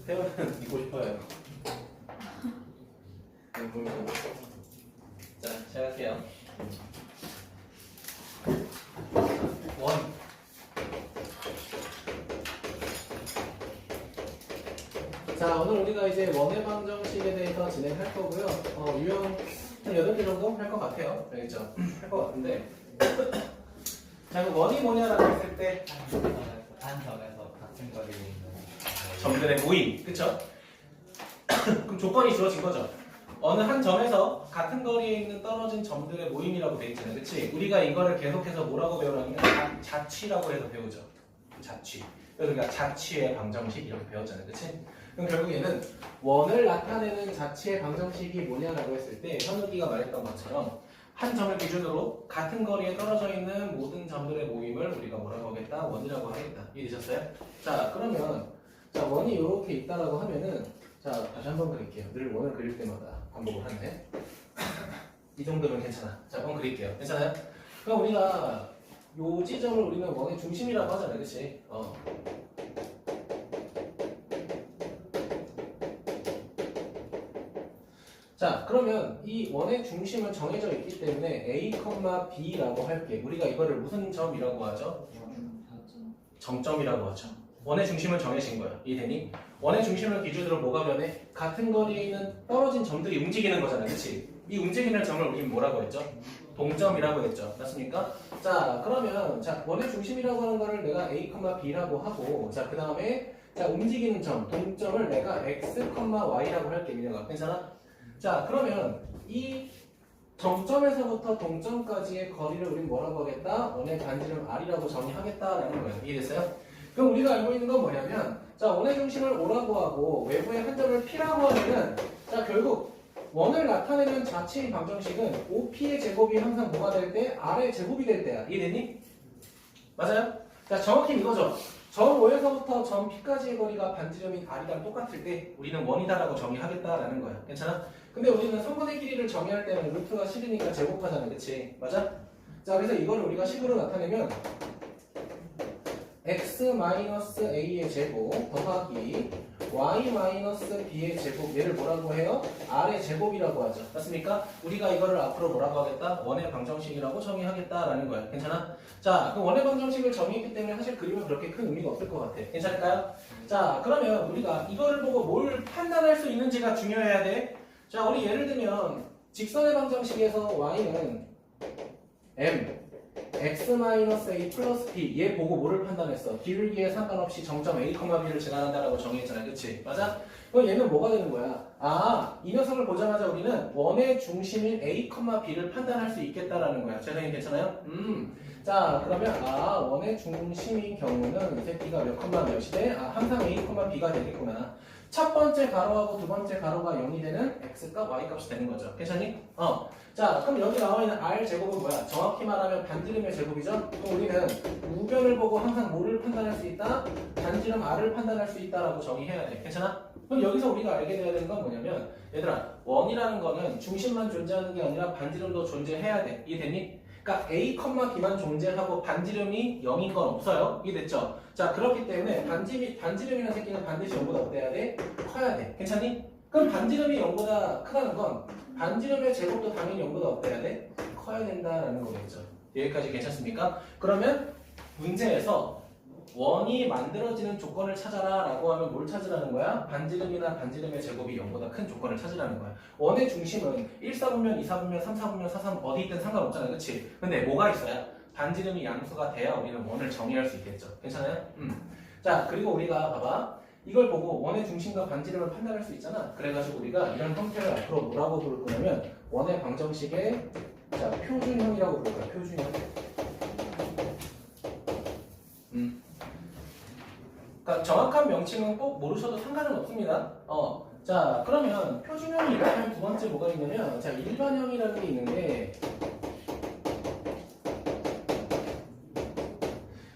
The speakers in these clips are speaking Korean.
태연은 믿고 싶어요. 자, 시작할게요. 원. 자, 오늘 우리가 이제 원의 방정식에 대해서 진행할 거고요. 유형 한 8개 정도 할 것 같아요. 알겠죠? 할 것 같은데. 자, 그 원이 뭐냐라고 했을 때 한 점에서 같은 거리에 있는 점들의 모임, 그쵸? 그럼 조건이 주어진 거죠. 어느 한 점에서 같은 거리에 있는 떨어진 점들의 모임이라고 돼 있잖아요. 그치? 우리가 이거를 계속해서 뭐라고 배우라면 자취라고 해서 배우죠. 자취. 그래서 우리가 자취의 방정식 이렇게 배웠잖아요. 그치? 그럼 결국에는 원을 나타내는 자취의 방정식이 뭐냐라고 했을 때 현욱이가 말했던 것처럼 한 점을 기준으로 같은 거리에 떨어져 있는 모든 점들의 모임을 우리가 뭐라고 하겠다? 원이라고 하겠다. 이해되셨어요? 자, 그러면 자, 원이 이렇게 있다라고 하면은 자, 다시 한번 그릴게요. 늘 원을 그릴 때마다 반복을 하네. 이 정도면 괜찮아. 자, 원 그릴게요. 괜찮아요? 그럼 우리가 요 지점을 우리는 원의 중심이라고 하잖아요. 그치? 자, 그러면 이 원의 중심은 정해져 있기 때문에 A, B라고 할게. 우리가 이거를 무슨 점이라고 하죠? 정점이라고 하죠. 원의 중심을 정해진 거야. 이해되니? 원의 중심을 기준으로 뭐가 변해? 같은 거리에 있는 떨어진 점들이 움직이는 거잖아. 그치? 이 움직이는 점을 우리는 뭐라고 했죠? 동점이라고 했죠. 맞습니까? 자, 그러면 자, 원의 중심이라고 하는 거를 내가 A, B라고 하고 자, 그 다음에 자, 움직이는 점, 동점을 내가 X, Y라고 할게. 민혁아. 괜찮아? 자, 그러면 이 점점에서부터 동점까지의 거리를 우린 뭐라고 하겠다? 원의 반지름 R이라고 정의하겠다라는 거예요. 이해됐어요? 그럼 우리가 알고 있는 건 뭐냐면 자, 원의 중심을 O라고 하고 외부의 한 점을 P라고 하면은 자, 결국 원을 나타내는 자체의 방정식은 OP의 제곱이 항상 뭐가 될 때? R의 제곱이 될 때야. 이해되니? 맞아요? 자, 정확히 이거죠. 점 O에서부터 점 P까지의 거리가 반지름인 R이랑 똑같을 때 우리는 원이다라고 정의하겠다라는 거야. 괜찮아? 근데 우리는 성분의 길이를 정의할 때는 루트가 싫으니까 제곱하잖아. 그치? 맞아? 자, 그래서 이거를 우리가 식으로 나타내면 x-a의 제곱 더하기 y-b의 제곱 얘를 뭐라고 해요? r의 제곱이라고 하죠. 맞습니까? 우리가 이거를 앞으로 뭐라고 하겠다? 원의 방정식이라고 정의하겠다라는 거야. 괜찮아? 자, 그럼 원의 방정식을 정의했기 때문에 사실 그림은 그렇게 큰 의미가 없을 것 같아. 괜찮을까요? 자, 그러면 우리가 이거를 보고 뭘 판단할 수 있는지가 중요해야 돼. 자, 우리 예를 들면 직선의 방정식에서 y는 m x-a 플러스 b 얘 보고 뭐를 판단했어? 기울기에 상관없이 정점 a, b를 지나간다라고 정의했잖아. 그치? 맞아? 그럼 얘는 뭐가 되는 거야? 아, 이 녀석을 보자마자 우리는 원의 중심인 a, b를 판단할 수 있겠다라는 거야. 재성이 괜찮아요? 자, 그러면 아, 원의 중심인 경우는 이 새끼가 몇 컴마 몇이 돼? 아, 항상 a, b가 되겠구나. 첫 번째 가로하고 두 번째 가로가 0이 되는 x값, y값이 되는 거죠. 괜찮니? 자, 그럼 여기 나와 있는 r제곱은 뭐야? 정확히 말하면 반지름의 제곱이죠? 그럼 우리는 우변을 보고 항상 뭐를 판단할 수 있다? 반지름 r을 판단할 수 있다라고 정의해야 돼. 괜찮아? 그럼 여기서 우리가 알게 돼야 되는 건 뭐냐면 얘들아, 원이라는 거는 중심만 존재하는 게 아니라 반지름도 존재해야 돼. 이해됐니? 그러니까 A, B만 존재하고 반지름이 0인 건 없어요. 이해됐죠? 자, 그렇기 때문에 반지름이라는 새끼는 반드시 0보다 어때야 돼? 커야 돼. 괜찮니? 그럼 반지름이 0보다 크다는 건 반지름의 제곱도 당연히 0보다 어때야 돼? 커야 된다라는 거겠죠. 여기까지 괜찮습니까? 그러면 문제에서 원이 만들어지는 조건을 찾아라 라고 하면 뭘 찾으라는 거야? 반지름이나 반지름의 제곱이 0보다 큰 조건을 찾으라는 거야. 원의 중심은 1사분면, 2사분면, 3사분면, 4사분면 어디 있든 상관없잖아. 그치? 근데 뭐가 있어야? 반지름이 양수가 돼야 우리는 원을 정의할 수 있겠죠. 괜찮아요? 자, 그리고 우리가 봐봐. 이걸 보고 원의 중심과 반지름을 판단할 수 있잖아. 그래가지고 우리가 이런 형태를 앞으로 뭐라고 부를 거냐면 원의 방정식의 자, 표준형이라고 부를 거야. 표준형. 그러니까 정확한 명칭은 꼭 모르셔도 상관은 없습니다. 자, 그러면 표준형이 이렇게 하면 두 번째 뭐가 있냐면 자, 일반형이라는 게 있는데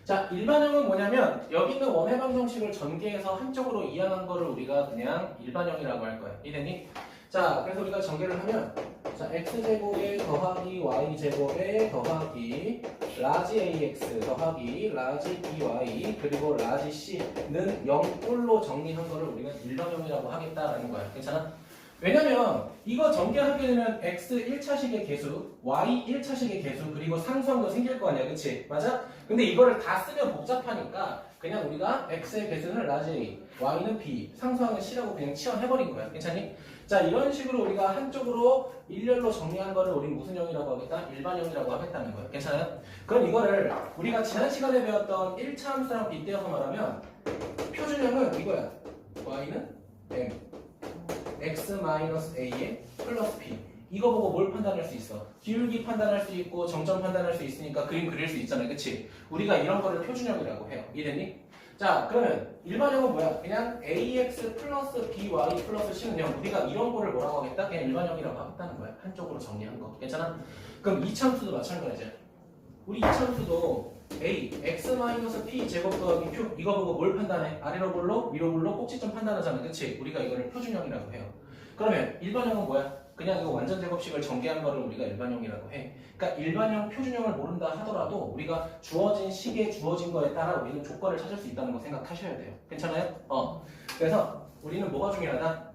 자, 일반형은 뭐냐면 여기 있는 원의 방정식을 전개해서 한쪽으로 이항한 거를 우리가 그냥 일반형이라고 할 거야. 이해되니? 자, 그래서 우리가 전개를 하면 자, x제곱에 더하기 y제곱에 더하기 라지 ax 더하기 라지 by 그리고 라지 c는 0꼴로 정리한 거를 우리가 일반형이라고 하겠다라는 거야. 괜찮아? 왜냐면 이거 전개하게 되면 x 1차식의 개수, y 1차식의 개수 그리고 상수함도 생길 거 아니야. 그치? 맞아? 근데 이거를 다 쓰면 복잡하니까 그냥 우리가 x의 개수는 라지 a, y는 b, 상수함은 c라고 그냥 치환해버린 거야. 괜찮니? 자, 이런 식으로 우리가 한쪽으로 일렬로 정리한 거를 우린 무슨 형이라고 하겠다? 일반형이라고 하겠다는 거예요. 괜찮아요? 그럼 이거를 우리가 지난 시간에 배웠던 1차 함수랑 빗대어서 말하면 표준형은 이거야. y는 m, x-a에 플러스 p. 이거 보고 뭘 판단할 수 있어? 기울기 판단할 수 있고 정점 판단할 수 있으니까 그림 그릴 수 있잖아요. 그치? 우리가 이런 거를 표준형이라고 해요. 이해됐니? 자, 그러면 일반형은 뭐야? 그냥 ax 플러스 by 플러스 c는 0. 우리가 이런 거를 뭐라고 하겠다? 그냥 일반형이라고 하겠다는 거야. 한쪽으로 정리한 거. 괜찮아? 그럼 이차함수도 마찬가지야. 우리 이차함수도 a, x-p 제곱 더하기 q 이거 보고 뭘 판단해? 아래로 볼로, 위로 볼로 꼭지점 판단하잖아. 그치? 우리가 이거를 표준형이라고 해요. 그러면 일반형은 뭐야? 그냥 이거 완전 제곱식을 전개한 거를 우리가 일반형이라고 해. 그러니까 일반형, 표준형을 모른다 하더라도 우리가 주어진 식에 주어진 거에 따라 우리는 조건을 찾을 수 있다는 거 생각하셔야 돼요. 괜찮아요? 그래서 우리는 뭐가 중요하다?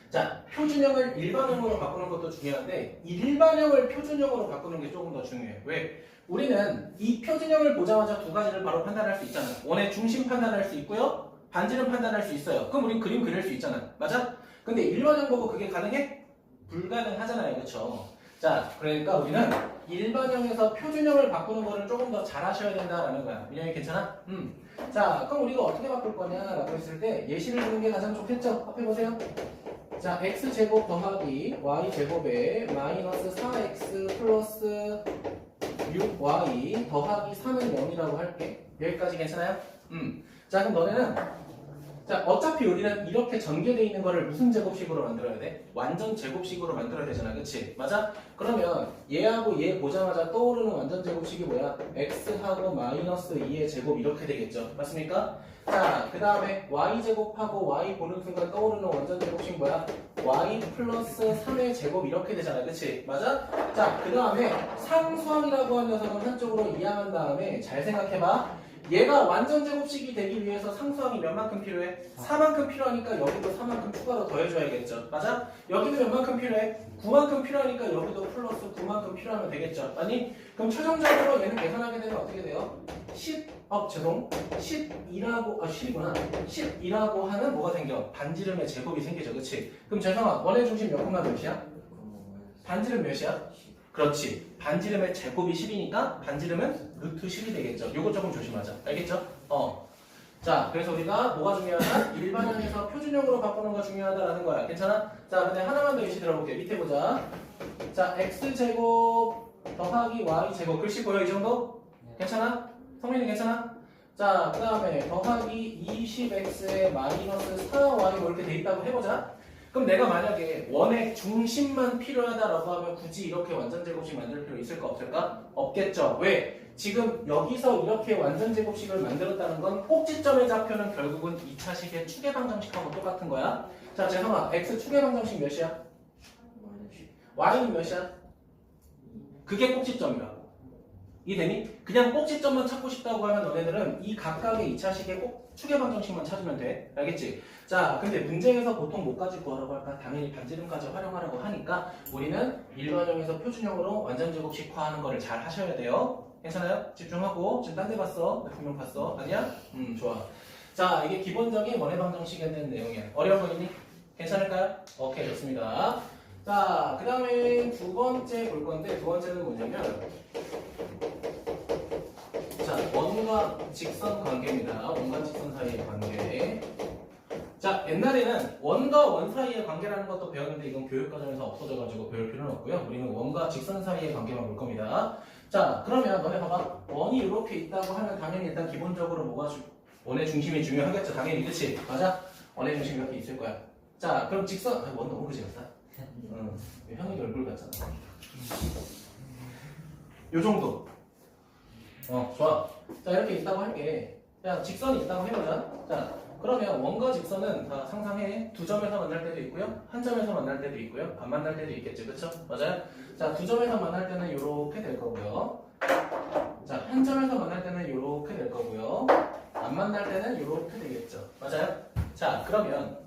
자, 표준형을 일반형으로 바꾸는 것도 중요한데 일반형을 표준형으로 바꾸는 게 조금 더 중요해. 왜? 우리는 이 표준형을 보자마자 두 가지를 바로 판단할 수 있잖아. 원의 중심 판단할 수 있고요. 반지름 판단할 수 있어요. 그럼 우린 그림 그릴 수 있잖아. 맞아? 근데 일반형 보고 그게 가능해? 불가능하잖아요. 그렇죠? 자, 그러니까 우리는 일반형에서 표준형을 바꾸는 거를 조금 더 잘 하셔야 된다라는 거야. 민영이 괜찮아? 자, 그럼 우리가 어떻게 바꿀 거냐라고 했을 때 예시를 두는 게 가장 좋겠죠? 합해보세요. 자, x제곱 더하기 y제곱에 마이너스 4x 플러스 6y 더하기 3은 0이라고 할게. 여기까지 괜찮아요? 자, 그럼 너네는 자, 어차피 우리는 이렇게 전개되어 있는 거를 무슨 제곱식으로 만들어야 돼? 완전 제곱식으로 만들어야 되잖아. 그치? 맞아? 그러면 얘하고 얘 보자마자 떠오르는 완전 제곱식이 뭐야? x하고 마이너스 2의 제곱 이렇게 되겠죠. 맞습니까? 자, 그 다음에 y제곱하고 y 보는 순간 떠오르는 완전 제곱식 뭐야? y 플러스 3의 제곱 이렇게 되잖아. 그치? 맞아? 자, 그 다음에 상수항이라고 하는 녀석은 한쪽으로 이항한 다음에 잘 생각해봐. 얘가 완전 제곱식이 되기 위해서 상수항이 몇 만큼 필요해? 4만큼 필요하니까 여기도 4만큼 추가로 더해줘야겠죠. 맞아? 여기도 몇 만큼 필요해? 9만큼 필요하니까 여기도 플러스 9만큼 필요하면 되겠죠. 아니? 그럼 최종적으로 얘는 계산하게 되면 어떻게 돼요? 10이구나. 10이라고 하는 뭐가 생겨? 반지름의 제곱이 생기죠. 그치? 그럼 재성아, 원의 중심 몇 콤마 몇이야? 반지름 몇이야? 그렇지. 반지름의 제곱이 10이니까 반지름은 루트 10이 되겠죠. 요거 조금 조심하자. 알겠죠? 자, 그래서 우리가 뭐가 중요하다? 일반형에서 표준형으로 바꾸는 거 중요하다라는 거야. 괜찮아? 자, 근데 하나만 더 예시 들어볼게요. 밑에 보자. 자, x제곱 더하기 y제곱. 글씨 보여? 이 정도? 괜찮아? 성민이 괜찮아? 자, 그 다음에 더하기 20x에 마이너스 4y 뭐 이렇게 돼 있다고 해보자. 그럼 내가 만약에 원의 중심만 필요하다라고 하면 굳이 이렇게 완전 제곱식 만들 필요 있을까 없을까? 없겠죠. 왜? 지금 여기서 이렇게 완전 제곱식을 만들었다는 건 꼭지점의 좌표는 결국은 2차식의 추계 방정식하고 똑같은 거야. 자, 재성아, x 추계 방정식 몇이야? y는 몇이야? 그게 꼭지점이라고. 이해되니? 그냥 꼭지점만 찾고 싶다고 하면 너네들은 이 각각의 2차식의 꼭 추계 방정식만 찾으면 돼. 알겠지? 자, 근데 문제에서 보통 뭐까지 구하라고 할까? 당연히 반지름까지 활용하라고 하니까 우리는 일반형에서 표준형으로 완전 제곱식화하는 거를 잘 하셔야 돼요. 괜찮아요? 집중하고. 지금 딴 데 봤어? 몇 명 봤어? 아니야? 좋아. 자, 이게 기본적인 원의 방정식에 대한 내용이야. 어려운 거 있니? 괜찮을까요? 오케이, 좋습니다. 자, 그 다음에 두 번째 볼 건데 두 번째는 뭐냐면 자, 원과 직선 관계입니다. 원과 직선 사이의 관계. 자, 옛날에는 원과 원 사이의 관계라는 것도 배웠는데 이건 교육과정에서 없어져가지고 배울 필요는 없고요. 우리는 원과 직선 사이의 관계만 볼 겁니다. 자, 그러면 너네 봐봐. 원이 이렇게 있다고 하면 당연히 일단 기본적으로 뭐가 원의 중심이 중요하겠죠. 당연히. 그치? 맞아? 원의 중심이 이렇게 있을 거야. 자, 그럼 직선 원 너무 그지 같다. 현욱이 얼굴 같잖아. 요 정도. 좋아. 자, 이렇게 있다고 할게. 자, 직선이 있다고 해보자. 자, 그러면 원과 직선은 다 상상해. 두 점에서 만날 때도 있고요. 한 점에서 만날 때도 있고요. 안 만날 때도 있겠죠. 그쵸? 맞아요? 자, 두 점에서 만날 때는 이렇게 될 거고요. 자, 한 점에서 만날 때는 이렇게 될 거고요. 안 만날 때는 이렇게 되겠죠. 맞아요? 자, 그러면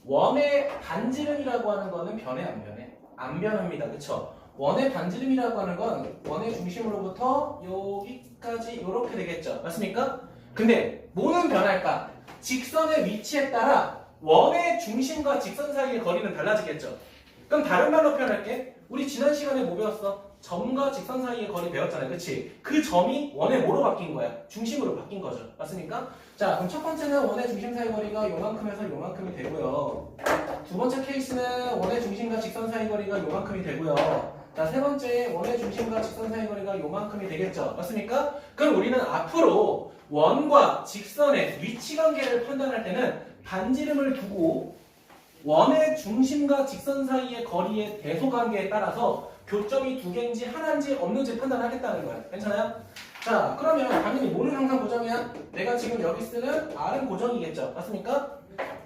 원의 반지름이라고 하는 거는 변해 안 변해? 안 변합니다. 그쵸? 원의 반지름이라고 하는 건 원의 중심으로부터 여기까지 이렇게 되겠죠. 맞습니까? 근데 뭐는 변할까? 직선의 위치에 따라 원의 중심과 직선 사이의 거리는 달라지겠죠. 그럼 다른 말로 표현할게. 우리 지난 시간에 뭐 배웠어? 점과 직선 사이의 거리 배웠잖아요. 그치? 그 점이 원의 뭐로 바뀐 거야? 중심으로 바뀐 거죠. 맞습니까? 자, 그럼 첫 번째는 원의 중심 사이 거리가 요만큼에서 요만큼이 되고요. 두 번째 케이스는 원의 중심과 직선 사이 거리가 요만큼이 되고요. 자, 세 번째 원의 중심과 직선 사이 거리가 요만큼이 되겠죠. 맞습니까? 그럼 우리는 앞으로 원과 직선의 위치 관계를 판단할 때는 반지름을 두고 원의 중심과 직선 사이의 거리의 대소 관계에 따라서 교점이 두 개인지 하나인지 없는지 판단하겠다는 거야. 괜찮아요? 자, 그러면 당연히 뭐는 항상 고정이야? 내가 지금 여기 쓰는 R은 고정이겠죠. 맞습니까?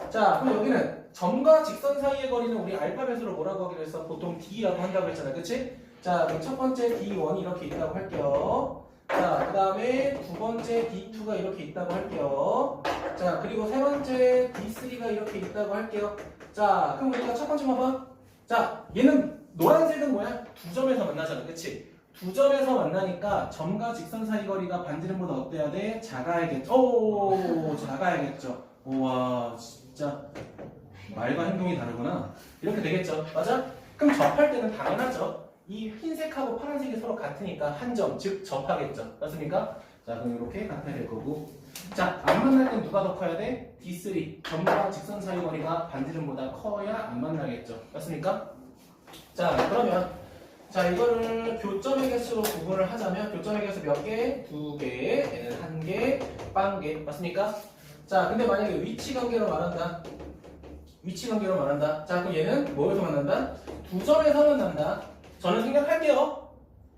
자, 그럼 여기는 점과 직선 사이의 거리는 우리 알파벳으로 뭐라고 하기로 했어? 보통 D라고 한다고 했잖아. 그치? 자, 그럼 첫 번째 D1이 이렇게 있다고 할게요. 자, 그 다음에 두 번째 D2가 이렇게 있다고 할게요. 자, 그리고 세 번째 D3가 이렇게 있다고 할게요. 자, 그럼 우리가 첫 번째 봐봐. 자, 얘는 노란색은 뭐야? 두 점에서 만나잖아. 그치? 두 점에서 만나니까 점과 직선 사이 거리가 반지름보다 어때야 돼? 작아야겠죠. 오, 작아야겠죠. 우와, 진짜 말과 행동이 다르구나. 이렇게 되겠죠. 맞아? 그럼 접할 때는 당연하죠. 이 흰색하고 파란색이 서로 같으니까 한 점, 즉 접하겠죠. 맞습니까? 자, 그럼 이렇게 같아야 될 거고. 자, 안 만날 땐 누가 더 커야 돼? D3. 점과 직선 사이 거리가 반지름보다 커야 안 만나겠죠. 맞습니까? 자, 그러면 자, 이거를 교점의 개수로 구분을 하자면 교점의 개수 몇 개? 두 개, 얘는 한 개, 빵개. 맞습니까? 자, 근데 만약에 위치 관계로 말한다. 위치 관계로 말한다. 자, 그럼 얘는 뭐에서 만난다? 두 점에서 만난다. 저는 생각할게요.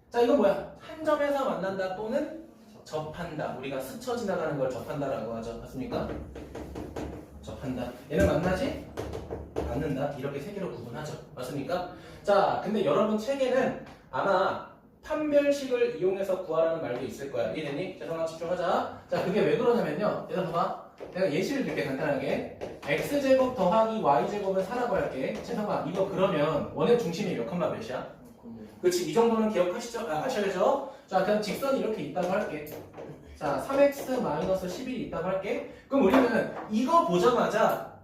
자, 이건 뭐야? 한 점에서 만난다 또는 접한다. 우리가 스쳐 지나가는 걸 접한다라고 하죠. 맞습니까? 접한다. 얘는 만나지? 않는다. 이렇게 세 개로 구분하죠. 맞습니까? 자, 근데 여러분 책에는 아마 판별식을 이용해서 구하라는 말도 있을 거야. 이해됐니? 죄송하다 집중하자. 자, 그게 왜 그러냐면요. 얘들아 봐봐. 내가 예시를 들게 간단하게. x제곱 더하기 y제곱은 4라고 할게. 재성아, 이거 그러면 원의 중심이 몇 컴마 몇이야? 그렇지, 이 정도는 기억하시죠? 아셔야죠? 자, 그럼 직선이 이렇게 있다고 할게. 자, 3x-11이 있다고 할게. 그럼 우리는 이거 보자마자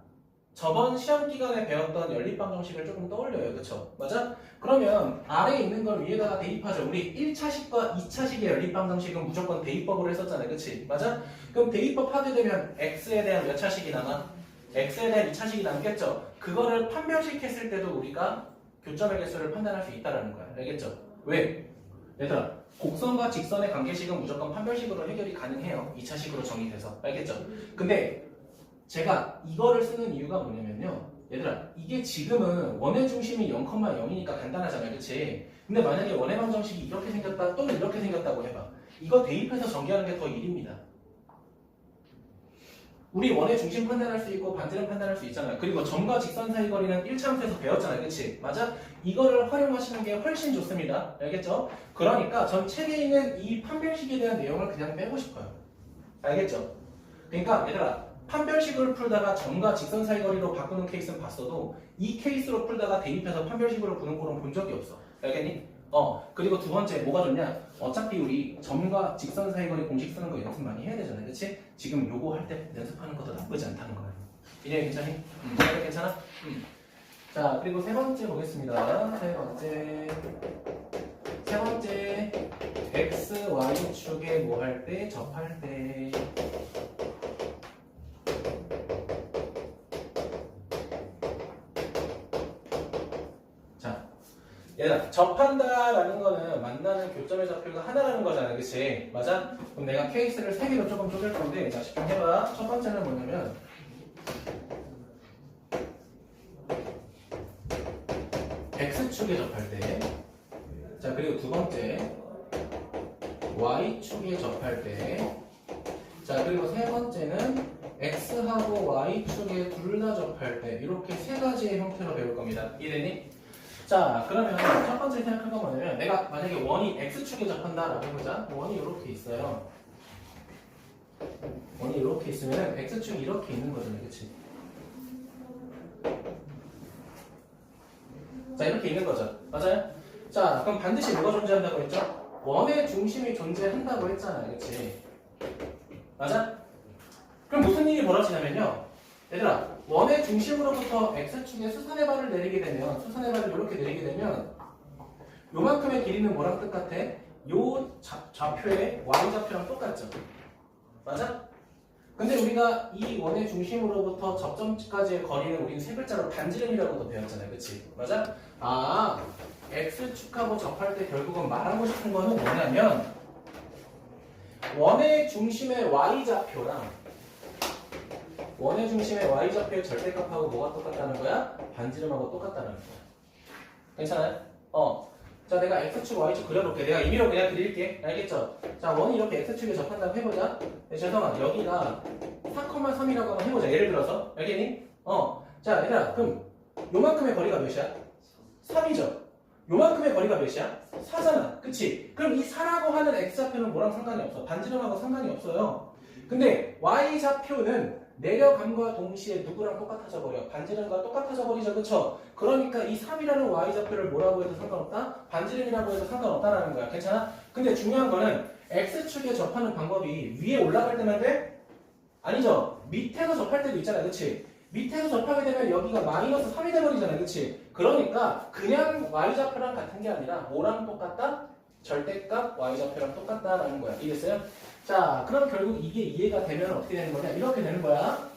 저번 시험 기간에 배웠던 연립방정식을 조금 떠올려요. 그쵸? 맞아? 그러면 아래에 있는 걸 위에다가 대입하죠. 우리 1차식과 2차식의 연립방정식은 무조건 대입법으로 했었잖아요. 그치? 맞아? 그럼 대입법 하게 되면 x에 대한 몇 차식이 남아? x에 대한 2차식이 남겠죠? 그거를 판별식 했을 때도 우리가 교점의 개수를 판단할 수 있다는 거야. 알겠죠? 왜? 얘들아, 곡선과 직선의 관계식은 무조건 판별식으로 해결이 가능해요. 2차식으로 정의돼서. 알겠죠? 근데 제가 이거를 쓰는 이유가 뭐냐면요. 얘들아, 이게 지금은 원의 중심이 0,0이니까 간단하잖아요. 그치? 근데 만약에 원의 방정식이 이렇게 생겼다 또는 이렇게 생겼다고 해봐. 이거 대입해서 전개하는 게 더 일입니다. 우리 원의 중심 판단할 수 있고 반지름 판단할 수 있잖아요. 그리고 점과 직선 사이 거리는 1차함수에서 배웠잖아요. 그치? 맞아? 이거를 활용하시는 게 훨씬 좋습니다. 알겠죠? 그러니까 전 책에 있는 이 판별식에 대한 내용을 그냥 빼고 싶어요. 알겠죠? 그러니까 얘들아, 판별식을 풀다가 점과 직선 사이 거리로 바꾸는 케이스는 봤어도 이 케이스로 풀다가 대입해서 판별식으로 푸는 거는 본 적이 없어. 알겠니? 그리고 두 번째 뭐가 좋냐? 어차피 우리 점과 직선 사이 거리 공식 쓰는 거 연습 많이 해야 되잖아요. 그치? 지금 요거 할 때 연습하는 것도 나쁘지 않다는 거예요. 이제 괜찮니? 괜찮아? 자, 그리고 세 번째 보겠습니다. 세 번째 x, y축에 뭐 할 때? 접할 때. 얘들아, 접한다라는 거는 만나는 교점의 좌표가 하나라는 거잖아. 그치? 맞아? 그럼 내가 케이스를 세 개로 조금 쪼갤 건데, 자, 집중해봐. 첫 번째는 뭐냐면 x축에 접할 때, 자, 그리고 두 번째 y축에 접할 때, 자, 그리고 세 번째는 x하고 y축에 둘 다 접할 때 이렇게 세 가지의 형태로 배울 겁니다. 이해되니? 자, 그러면 첫 번째 생각할 건 뭐냐면 내가 만약에 원이 x축에 접한다라고 해보자. 원이 이렇게 있어요. 원이 이렇게 있으면 x축이 이렇게 있는 거잖아요. 그치? 자, 이렇게 있는 거죠. 맞아요? 자, 그럼 반드시 뭐가 존재한다고 했죠? 원의 중심이 존재한다고 했잖아요. 그치? 맞아? 그럼 무슨 일이 벌어지냐면요. 얘들아, 원의 중심으로부터 x축에 수선의 발을 내리게 되면, 수선의 발을 이렇게 내리게 되면 요만큼의 길이는 뭐랑 똑같아? 요 좌표의 y좌표랑 똑같죠. 맞아? 근데 우리가 이 원의 중심으로부터 접점까지의 거리는 우리는 세 글자로 반지름이라고도 배웠잖아요. 그치? 맞아? 아, x축하고 접할 때 결국은 말하고 싶은 거는 뭐냐면 원의 중심의 y좌표랑 원의 중심의 y좌표의 절대값하고 뭐가 똑같다는 거야? 반지름하고 똑같다는 거야. 괜찮아요? 자, 내가 x축, y축 그려볼게. 내가 임의로 그냥 그릴게. 알겠죠? 자, 원이 이렇게 x축에 접한다고 해보자. 네, 죄송합니다. 여기가 4,3이라고 한번 해보자. 예를 들어서. 알겠니? 자, 얘들아, 그럼 요만큼의 거리가 몇이야? 3이죠? 요만큼의 거리가 몇이야? 4잖아. 그치? 그럼 이 4라고 하는 x좌표는 뭐랑 상관이 없어? 반지름하고 상관이 없어요. 근데 y좌표는 내려감과 동시에 누구랑 똑같아져 버려? 반지름과 똑같아져 버리죠. 그쵸? 그러니까 이 3이라는 y좌표를 뭐라고 해도 상관없다? 반지름이라고 해도 상관없다라는 거야. 괜찮아? 근데 중요한 거는 x축에 접하는 방법이 위에 올라갈 때만 돼? 아니죠. 밑에서 접할 때도 있잖아. 그치? 밑에서 접하게 되면 여기가 마이너스 3이 돼버리잖아. 그치? 그러니까 그냥 y좌표랑 같은 게 아니라 뭐랑 똑같다? 절대값 y좌표랑 똑같다라는 거야. 이해됐어요? 자, 그럼 결국 이게 이해가 되면 어떻게 되는 거냐? 이렇게 되는 거야.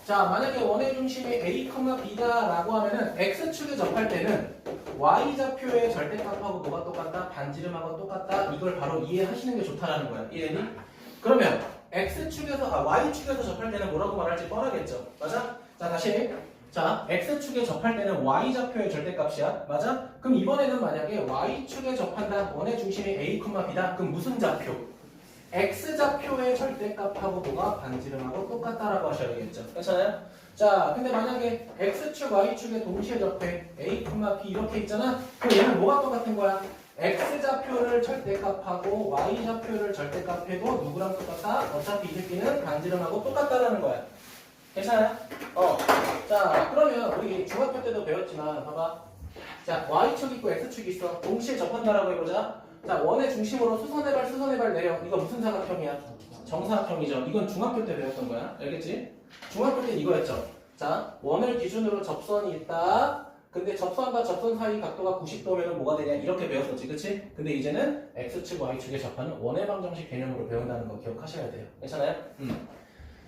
자, 만약에 원의 중심이 a, b다라고 하면은 x축에 접할 때는 y좌표의 절대값하고 뭐가 똑같다? 반지름하고 똑같다. 이걸 바로 이해하시는 게 좋다라는 거야. 이해되니? 그러면 y축에서 접할 때는 뭐라고 말할지 뻔하겠죠. 맞아? 자, 다시. 자, x축에 접할 때는 y좌표의 절대값이야. 맞아? 그럼 이번에는 만약에 y축에 접한다. 원의 중심이 a, b다. 그럼 무슨 좌표? x좌표의 절대값하고 뭐가 반지름하고 똑같다라고 하셔야겠죠. 괜찮아요? 자, 근데 만약에 x축, y축에 동시에 접해 a, b 이렇게 있잖아. 그럼 얘는 뭐가 똑같은 거야? x좌표를 절대값하고 y좌표를 절대값해도 누구랑 똑같다? 어차피 이 새끼는 반지름하고 똑같다라는 거야. 괜찮아요? 자, 그러면 우리 중학교 때도 배웠지만 봐봐. 자, y축 있고 x축 있어. 동시에 접한다라고 해보자. 자, 원의 중심으로 수선의 발 내려. 이거 무슨 사각형이야? 정사각형이죠. 이건 중학교 때 배웠던 거야. 알겠지? 중학교 때 이거였죠. 자, 원을 기준으로 접선이 있다. 근데 접선과 접선 사이 각도가 90도면 뭐가 되냐? 이렇게 배웠었지. 그치? 근데 이제는 x축, y축에 접하는 원의 방정식 개념으로 배운다는 거 기억하셔야 돼요. 괜찮아요?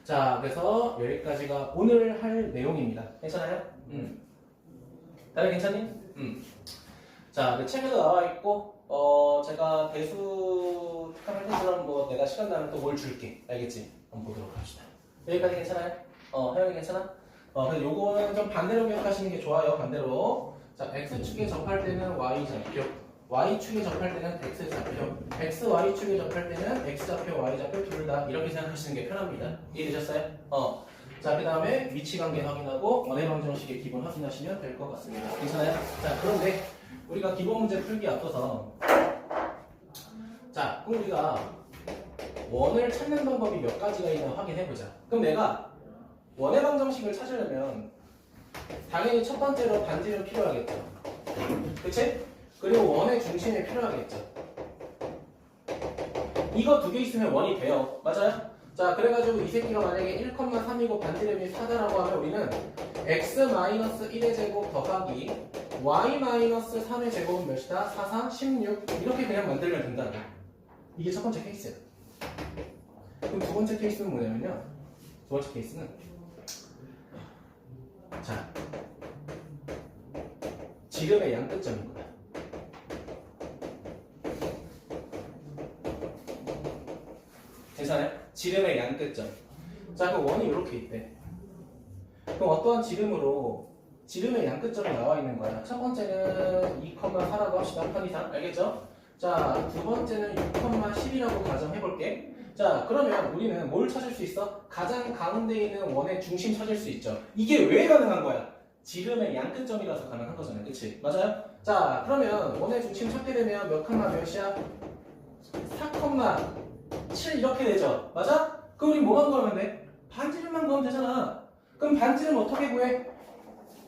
자, 그래서 여기까지가 오늘 할 내용입니다. 괜찮아요? 다들 괜찮니? 자, 그 책에도 나와 있고, 제가 대수 특강할 때처럼 뭐 내가 시간 나면 또 뭘 줄게. 알겠지? 한번 보도록 합시다. 여기까지 괜찮아요? 혜영이 괜찮아? 그래서 요거는 좀 반대로 기억하시는 게 좋아요. 반대로. 자, x축에 접할 때는 y좌표, y축에 접할 때는 x좌표, xy축에 접할 때는 x좌표, y좌표 둘 다 이렇게 생각하시는 게 편합니다. 이해되셨어요? 자, 그 다음에 위치 관계 확인하고 원의 방정식의 기본 확인하시면 될 것 같습니다. 괜찮아요? 자, 그런데 우리가 기본 문제 풀기에 앞서서 자, 그럼 우리가 원을 찾는 방법이 몇 가지가 있나 확인해보자. 그럼 내가 원의 방정식을 찾으려면 당연히 첫 번째로 반지름 필요하겠죠. 그치? 그리고 원의 중심이 필요하겠죠. 이거 두 개 있으면 원이 돼요. 맞아요? 자, 그래가지고 이 새끼가 만약에 1,3이고 반지름이 4다라고 하면 우리는 x-1의 제곱 더하기 y-3의 제곱은 몇이다? 4, 4, 16 이렇게 그냥 만들면 된다. 이게 첫 번째 케이스예요. 그럼 두 번째 케이스는 뭐냐면요. 두 번째 케이스는 자, 지름의 양끝점인 거야. 괜찮아요? 지름의 양끝점. 자, 그럼 원이 이렇게 있대. 그럼 어떠한 지름으로 지름의 양끝점이 나와 있는 거야. 첫 번째는 2,4라고 합시다. 편의상. 알겠죠? 자, 두 번째는 6,10이라고 가정해볼게. 자, 그러면 우리는 뭘 찾을 수 있어? 가장 가운데 있는 원의 중심 찾을 수 있죠. 이게 왜 가능한 거야? 지름의 양끝점이라서 가능한 거잖아요. 그치? 맞아요? 자, 그러면 원의 중심 찾게 되면 몇 컴마 몇이야? 4,7 이렇게 되죠. 맞아? 그럼 우리 뭐만 구하면 돼? 반지름만 구하면 되잖아. 그럼 반지름 어떻게 구해?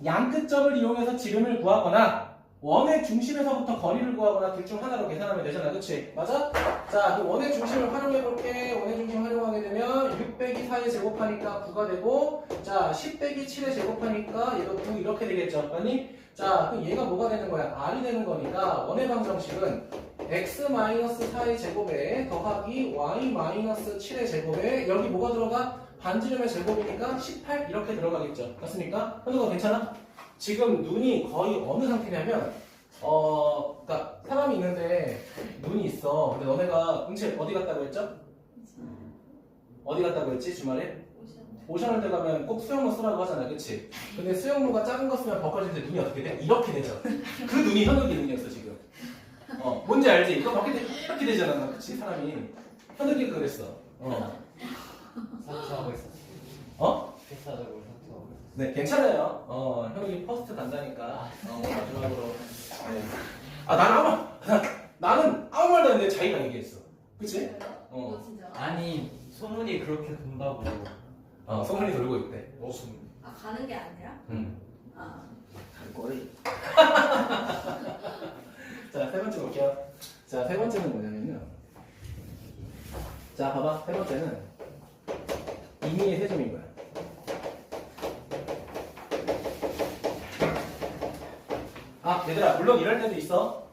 양끝점을 이용해서 지름을 구하거나 원의 중심에서부터 거리를 구하거나 둘 중 하나로 계산하면 되잖아. 그치? 맞아? 자, 그 원의 중심을 활용해 볼게. 원의 중심 활용하게 되면 6 빼기 4에 제곱하니까 9가 되고, 자, 10 빼기 7에 제곱하니까 얘도 9 이렇게 되겠죠. 맞니? 자, 그럼 얘가 뭐가 되는 거야? R이 되는 거니까 원의 방정식은 x-4의 제곱에 더하기 y-7의 제곱에 여기 뭐가 들어가? 반지름의 제곱이니까 18 이렇게 들어가겠죠. 맞습니까? 현우가 괜찮아? 지금 눈이 거의 어느 상태냐면 그러니까 사람이 있는데 눈이 있어. 근데 너네가 은채 어디 갔다고 했죠? 어디 갔다고 했지 주말에? 오션할 때 가면 꼭 수영로 쓰라고 하잖아, 그치? 근데 수영로가 작은 거 쓰면 벗겨질 때 눈이 어떻게 돼? 이렇게 되죠. 그 눈이 현욱이 눈이었어 지금. 뭔지 알지? 이거 벗길 때 이렇게 되잖아, 그치? 사람이 현욱이 그랬어. 사투하고 있었어. 회사적으로 사투하고 있었어. 네, 괜찮아요. 현욱이 퍼스트 간다니까. 마지막으로. 네. 나는 아무 말도 안 했는데 자기가 얘기했어. 그치? 진짜. 아니 소문이 그렇게 돈다고. 소문이 돌고 있대. 무슨? 아 가는 게 아니라? 응. 아 갈 거리. 자, 세 번째 볼게요. 자, 세 번째는 뭐냐면요. 자, 봐봐. 세 번째는 임의의 세점인 거야. 얘들아, 물론 이럴 때도 있어.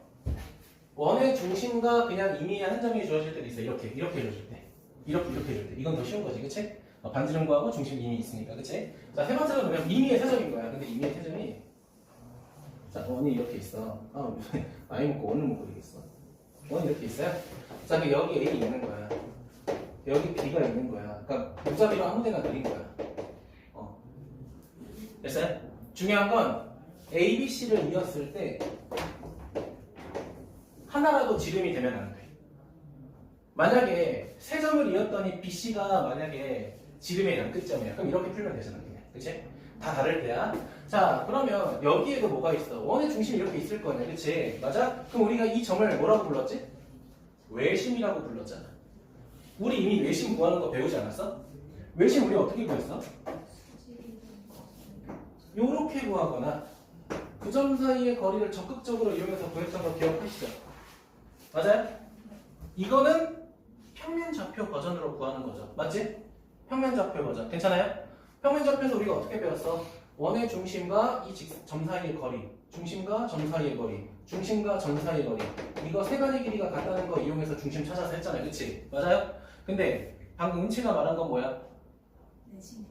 원의 중심과 그냥 임의의 한 점이 주어질 때도 있어. 이렇게 주어질 때. 이렇게 주어질 때. 이건 더 쉬운 거지, 그치? 반지름 구하고 중심 임의 있으니까, 그치? 자, 세 번째는 그냥 임의의 세점인 거야. 근데 임의의 세점이 자, 원이 이렇게 있어. 많이 먹고 원을 못 그리겠어. 원이 이렇게 있어요. 자, 그 여기 A이 있는 거야. 여기 B가 있는 거야. 그러니까 무작위로 아무 데나 그린 거야. 됐어요? 중요한 건 A, B, C를 이었을 때 하나라도 지름이 되면 안 돼. 만약에 세 점을 이었더니 B, C가 만약에 지름의 양끝점이야. 그럼 이렇게 풀면 되잖아. 그냥. 그치? 다 다를 때야. 자, 그러면 여기에도 뭐가 있어? 원의 중심이 이렇게 있을 거 아니야. 그치? 맞아? 그럼 우리가 이 점을 뭐라고 불렀지? 외심이라고 불렀잖아. 우리 이미 외심 구하는 거 배우지 않았어? 외심 우리 어떻게 구했어? 요렇게 구하거나 그 점 사이의 거리를 적극적으로 이용해서 구했던 거 기억하시죠? 맞아요? 이거는 평면좌표 버전으로 구하는 거죠. 맞지? 평면좌표 버전. 괜찮아요? 평면좌표에서 우리가 어떻게 배웠어? 원의 중심과 이 점 사이의 거리, 중심과 점 사이의 거리, 중심과 점 사이의 거리. 이거 세 가지 길이가 같다는 거 이용해서 중심 찾아서 했잖아요. 그치? 맞아요? 근데 방금 은치가 말한 건 뭐야? 내심.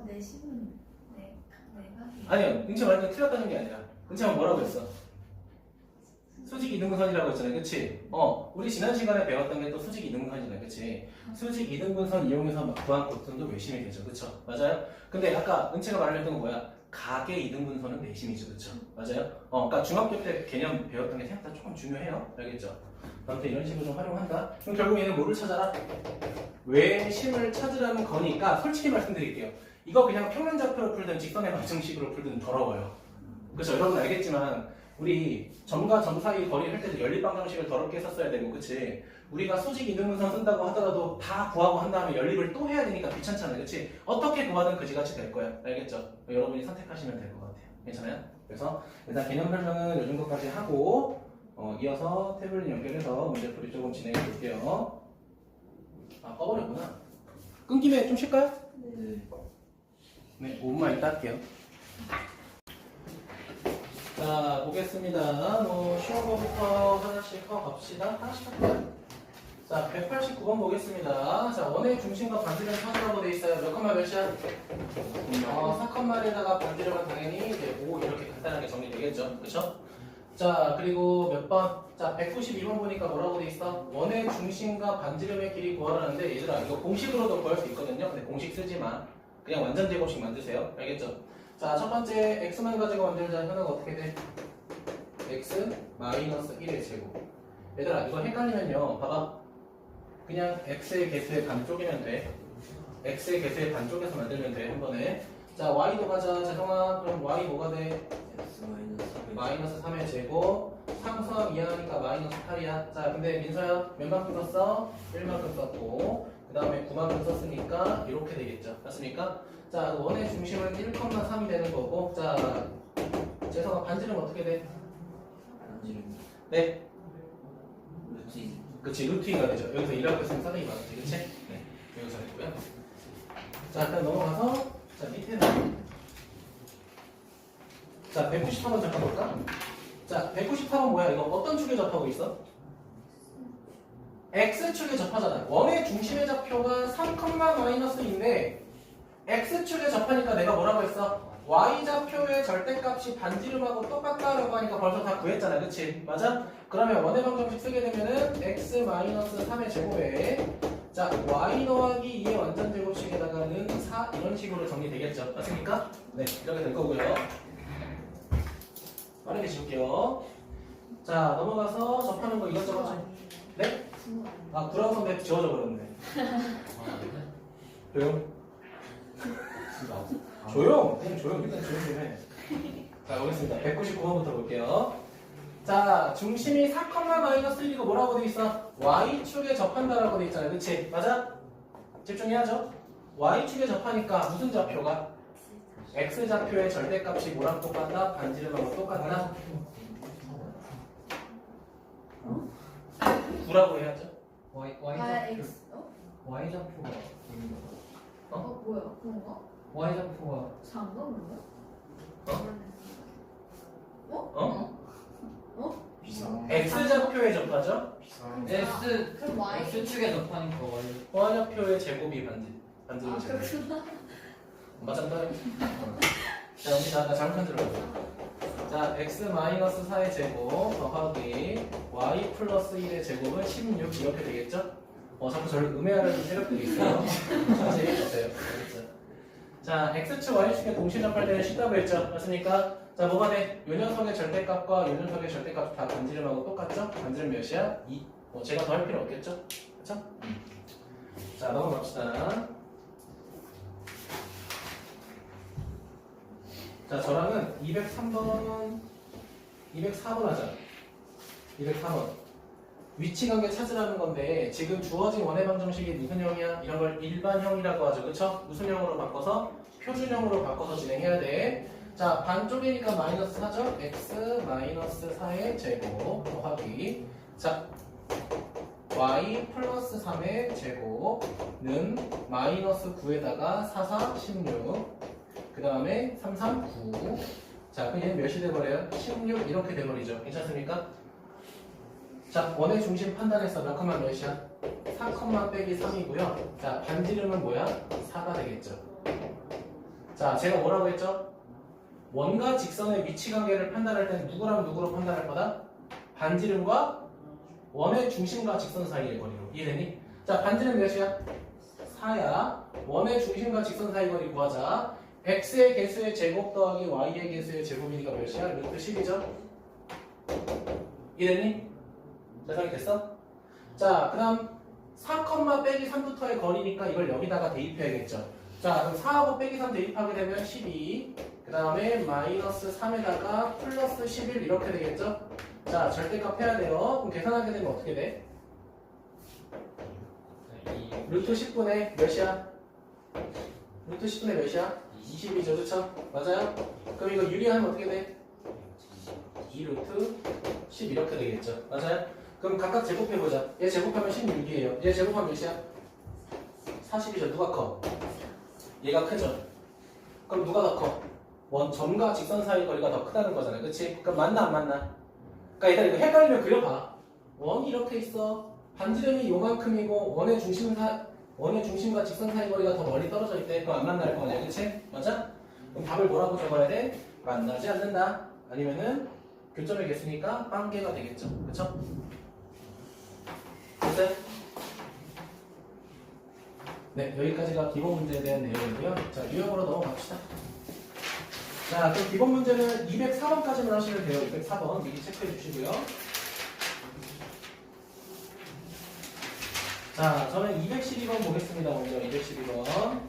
내심은 내가. 아니요. 은치 말한 건 틀렸다는 게 아니라 은치가 뭐라고 했어? 수직 이등분선이라고 했잖아요. 그치? 우리 지난 시간에 배웠던 게 또 수직 이등분선이잖아요. 그치? 수직 이등분선 이용해서 막 구한 것들도 외심이 되죠. 그쵸? 맞아요? 근데 아까 은채가 말했던 건 뭐야? 각의 이등분선은 내심이죠. 그쵸? 맞아요? 그러니까 중학교 때 개념 배웠던 게 생각보다 조금 중요해요. 알겠죠? 아무튼 이런 식으로 좀 활용한다. 그럼 결국 얘는 뭐를 찾아라? 외심을 찾으라는 거니까 솔직히 말씀드릴게요. 이거 그냥 평면좌표로 풀든 직선의 방정식으로 풀든 더러워요. 그쵸? 여러분 알겠지만 우리 점과 점 사이 거리 할 때도 연립 방정식을 더럽게 썼어야 되고, 그치? 우리가 수직 이등분선 쓴다고 하더라도 다 구하고 한 다음에 연립을 또 해야 되니까 귀찮잖아요, 그치? 어떻게 구하든 그지같이 될 거야, 알겠죠? 여러분이 선택하시면 될 것 같아요. 괜찮아요? 그래서 일단 개념 설명은 이 정도까지 하고 이어서 태블릿 연결해서 문제풀이 조금 진행해 볼게요. 꺼버렸구나. 끊김에 좀 쉴까요? 네, 5분만 이따 할게요. 자, 보겠습니다. 쉬운 거부터 하나씩 갑시다. 하나씩 할게요. 자, 189번 보겠습니다. 자, 원의 중심과 반지름 찾으라고 돼 있어요. 몇 컴마 몇이야? 4컴마에다가 반지름은 당연히 이제 5 이렇게 간단하게 정리되겠죠. 그쵸? 자, 그리고 몇 번? 자, 192번 보니까 뭐라고 돼 있어? 원의 중심과 반지름의 길이 구하라는데, 얘들아, 이거 공식으로도 구할 수 있거든요. 근데 공식 쓰지 마. 그냥 완전 제곱식 만드세요. 알겠죠? 자, 첫 번째 x만 가지고 만들자. 현우가 어떻게 돼? x 마이너스 1의 제곱. 얘들아, 이거 헷갈리면요. 봐봐. 그냥 x의 개수의 반쪽이면 돼. x의 개수의 반쪽에서 만들면 돼, 한 번에. 자, y도 가자. 재성아, 그럼 y 뭐가 돼? 마이너스 3의 제곱. 상수함 이하니까 마이너스 8이야. 자, 근데 민서야, 몇 만큼 썼어? 1만큼 썼고, 그 다음에 9만큼 썼으니까 이렇게 되겠죠. 맞습니까? 자, 원의 중심은 1,3이 되는 거고, 자, 재성아, 반지름 어떻게 돼? 네. 그치, 루트 2가 되죠. 여기서 1하고 있으면 싸대기 맞았지, 그치? 네, 여기서 됐고요. 자, 일단 넘어가서, 자, 밑에는. 자, 194번 잠깐 볼까? 자, 194번 뭐야? 이거 어떤 축에 접하고 있어? X축에 접하잖아. 원의 중심의 좌표가 3,-인데, X축에 접하니까 내가 뭐라고 했어? Y좌표의 절대값이 반지름하고 똑같다라고 하니까 벌써 다 구했잖아. 그치? 맞아? 그러면 원의 방정식 쓰게 되면은 X-3의 제곱에 자, Y 더하기 2의 완전 제곱식에다가는 4 이런 식으로 정리되겠죠. 맞습니까? 네, 이렇게 될 거고요. 빠르게 지울게요. 자, 넘어가서 접하는 거 이것저것 좀. 네? 아, 구라우 선배 지워져 버렸네. 조용. 조용! 그냥 조용. 일단 조용 좀 해. 자, 보겠습니다. 199번부터 볼게요. 자, 중심이 4,-1이고 뭐라고 돼 있어? Y축에 접한다라고 돼 있잖아요. 그치? 맞아? 집중해야죠. Y축에 접하니까 무슨 좌표가? X좌표의 절대값이 뭐랑 똑같다? 반지름하고 똑같다? 9라고 해야죠. Y좌표가 뭐야? 그런가? Y좌표가 장가 뭐야? X좌표에 접하죠? S 그럼 Y. X축에 접하니까 Y Y좌표의 제곱이 반지름 아, 제곱. 그렇구나. 맞았다. 자, 우리 나 잠깐 들어봐. 자, x-4의 제곱 더하기 y 플러스 1의 제곱은 16 이렇게 되겠죠? 자꾸 저를 음해하려는 세력들이 있어요. 자세히 보세요. 알겠죠? 자, x축, y축에 동시 접할 때는 쉽다고 했죠? 맞습니까? 자, 뭐가 돼? 요 녀석의 절대값과 요 녀석의 절대값 다 반지름하고 똑같죠? 반지름 몇이야? 2. 제가 더 할 필요 없겠죠? 그쵸? 자, 넘어갑시다. 자, 저랑은 204번 하자. 204번. 위치 관계 찾으라는 건데, 지금 주어진 원의 방정식이 무슨 형이야? 이런 걸 일반형이라고 하죠. 그쵸? 무슨 형으로 바꿔서? 표준형으로 바꿔서 진행해야 돼. 자, 반쪽이니까 마이너스 4죠? x-4의 제곱 더하기. 자, y 플러스 3의 제곱는 마이너스 9에다가 4, 4, 16. 그 다음에 3, 3, 9. 자, 그럼 얘는 몇이 돼버려요? 16 이렇게 돼버리죠. 괜찮습니까? 자, 원의 중심 판단해서 몇 컴마 몇이야? 4, 빼기 3이고요. 자, 반지름은 뭐야? 4가 되겠죠. 자, 제가 뭐라고 했죠? 원과 직선의 위치 관계를 판단할 때는 누구랑 누구로 판단할 거다? 반지름과 원의 중심과 직선 사이의 거리로. 이해되니? 자, 반지름 몇이야? 4야. 원의 중심과 직선 사이 거리 구하자. x의 개수의 제곱 더하기 y의 개수의 제곱이니까 몇이야? 루트 10이죠? 이해됐니? 계산이 됐어? 자, 그 다음 4, 빼기 3부터의 거리니까 이걸 여기다가 대입해야겠죠. 자, 그럼 4하고 빼기 3 대입하게 되면 12. 그 다음에 마이너스 3에다가 플러스 11 이렇게 되겠죠? 자, 절대값 해야 돼요. 그럼 계산하게 되면 어떻게 돼? 루트 10분의 몇이야? 루트 10분의 몇이야? 20이죠, 그쵸? 맞아요? 그럼 이거 유리하면 어떻게 돼? 2루트 10 이렇게 되겠죠. 맞아요? 그럼 각각 제곱해보자. 얘 제곱하면 16이에요. 얘 제곱하면 몇이야? 40이죠. 누가 커? 얘가 크죠? 그럼 누가 더 커? 점과 직선 사이 거리가 더 크다는 거잖아요. 그치? 그럼 맞나 안 맞나? 그러니까 일단 이거 헷갈리면 그려봐. 원이 이렇게 있어. 반지름이 요만큼이고 원의 중심과 직선 사이 거리가 더 멀리 떨어져 있대. 그럼 안 만날 거 아니야. 그치? 맞아? 그럼 답을 뭐라고 적어야 돼? 만나지 않는다. 아니면은 교점의 개수니까 빵개가 되겠죠. 그쵸? 됐어요? 네, 여기까지가 기본 문제에 대한 내용이고요. 자, 유형으로 넘어갑시다. 자, 그럼 기본 문제는 204번까지만 하시면 돼요. 204번 미리 체크해 주시고요. 자, 저는 212번 보겠습니다. 먼저 212번.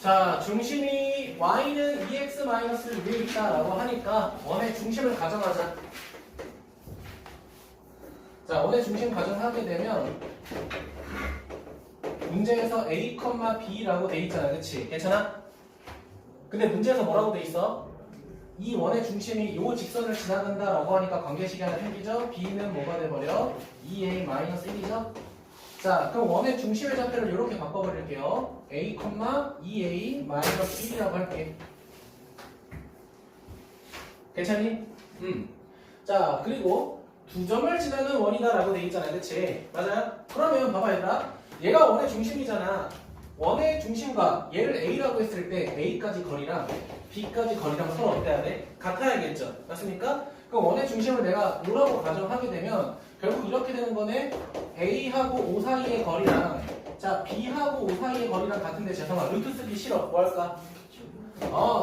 자, 중심이 y는 2x-를 위에 있다라고 하니까 원의 중심을 가정하자. 자, 원의 중심 가정하게 되면 문제에서 a, b라고 돼 있잖아. 그치? 괜찮아? 근데 문제에서 뭐라고 돼 있어? 이 원의 중심이 요 직선을 지나간다라고 하니까 관계식이 하나 생기죠? b는 뭐가 돼버려? 2a-1이죠? 자, 그럼 원의 중심의 좌표를 이렇게 바꿔버릴게요. a, 2a-1이라고 할게. 괜찮니? 자, 그리고 두 점을 지나는 원이다라고 돼 있잖아요. 그치? 맞아요? 그러면 봐봐 얘들아. 얘가 원의 중심이잖아. 원의 중심과 얘를 a라고 했을 때 a까지 거리랑 b까지 거리랑 서로 어때야 돼? 같아야겠죠? 맞습니까? 그럼 원의 중심을 내가 뭐라고 가정하게 되면 결국 이렇게 되는 거네. a하고 o 사이의 거리랑 자 b하고 o 사이의 거리랑 같은데 죄송아 루트 쓰기 싫어. 뭐 할까?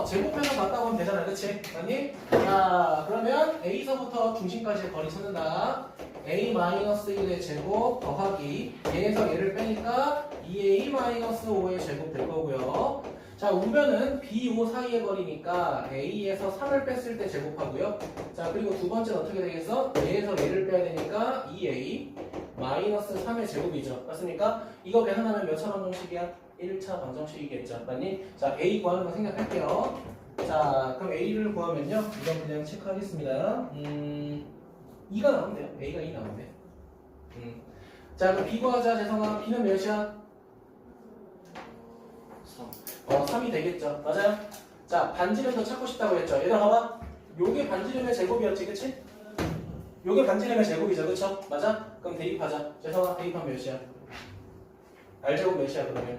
제곱해서 맞다고 하면 되잖아. 그치? 맞니? 자 그러면 a서부터 중심까지의 거리 찾는다. a-1의 제곱 더하기 얘에서 얘를 빼니까 2a-5의 제곱 될 거고요. 자 우변은 b, o 사이의 거리니까 a에서 3을 뺐을 때 제곱하고요. 자 그리고 두 번째는 어떻게 되겠어? 얘에서 얘를 빼야 되니까 2a-3의 제곱이죠. 맞습니까? 이거 계산하면 몇 차 방정식이야? 1차 방정식이겠죠. 맞니? 자 a 구하는 거 생각할게요. 자 그럼 a를 구하면요. 이건 그냥 체크하겠습니다. 2가 나오면 돼요. a가 2 나오면 돼. 자 그럼 b 구하자. 재성아 b는 몇이야? 3이 되겠죠. 맞아요? 자, 반지름도 찾고 싶다고 했죠. 얘들아, 봐봐. 요게 반지름의 제곱이었지, 그치? 요게 반지름의 제곱이죠, 그쵸? 맞아? 그럼 대입하자. 재성아, 대입하면 몇이야? R제곱 몇이야, 그러면?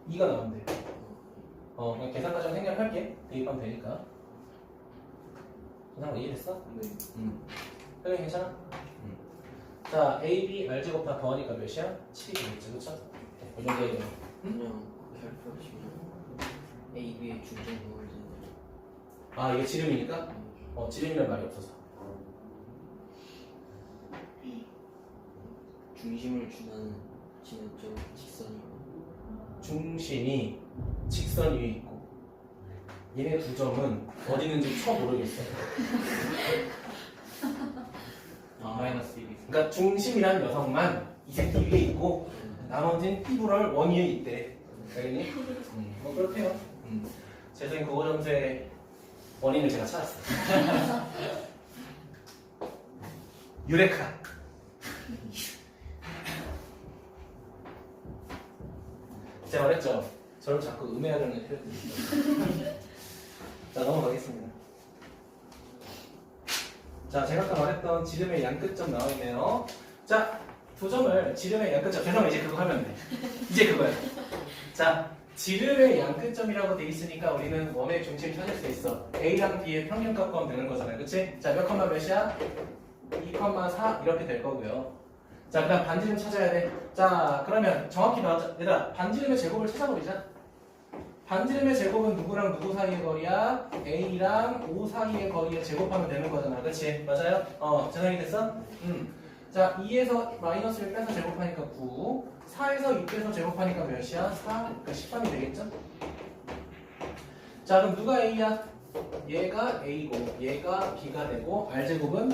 2가 나오면 돼. 그냥 계산 과정 생략할게. 대입하면 되니까. 계산 이해됐어? 네. 그래, 괜찮아? 자, A, B, R제곱 다 더하니까 몇이야? 7이 되겠지, 그쵸? 이 정도 얘기해. 그냥 별표치면 A, B의 중점을 아, 이게 지름이니까? 지름이란 말이 없어서. 중심을 지나는 지나죠 직선이 중심이 직선 위에 있고 얘네 두 점은 어디 있는지 처음 모르겠어. 마이너스 1이. 그러니까 중심이란 녀석만 이 새끼 위에 있고 나머지는 피부럴 원 위에 있대. 알겠니? 뭐 그렇대요. 재생 국어 점수의 원인을 제가 찾았어요. 유레카. 제가 말했죠. 저를 자꾸 음해하려는 애들. 자 넘어가겠습니다. 자 제가 아까 말했던 지름의 양끝점 나와 있네요. 자 두 점을 지름의 양끝점. 죄송해요. 이제 그거 하면 돼. 이제 그거야. 자 지름의 양끝점이라고 돼 있으니까 우리는 원의 중심 찾을 수 있어. A랑 B의 평균값 구하면 되는 거잖아요. 그치? 자 몇 컴마 몇이야? 2,4 이렇게 될 거고요. 자 그다음 반지름 찾아야 돼. 자 그러면 정확히 나왔자. 얘들아 반지름의 제곱을 찾아버리자. 반지름의 제곱은 누구랑 누구 사이의 거리야? A랑 O 사이의 거리에 제곱하면 되는 거잖아. 그치? 맞아요? 재성이 됐어? 자 2에서 마이너스를 빼서 제곱하니까 9 4에서 6 빼서 제곱하니까 몇이야? 4? 그러니까 13이 되겠죠? 자 그럼 누가 A야? 얘가 A고 얘가 B가 되고 R제곱은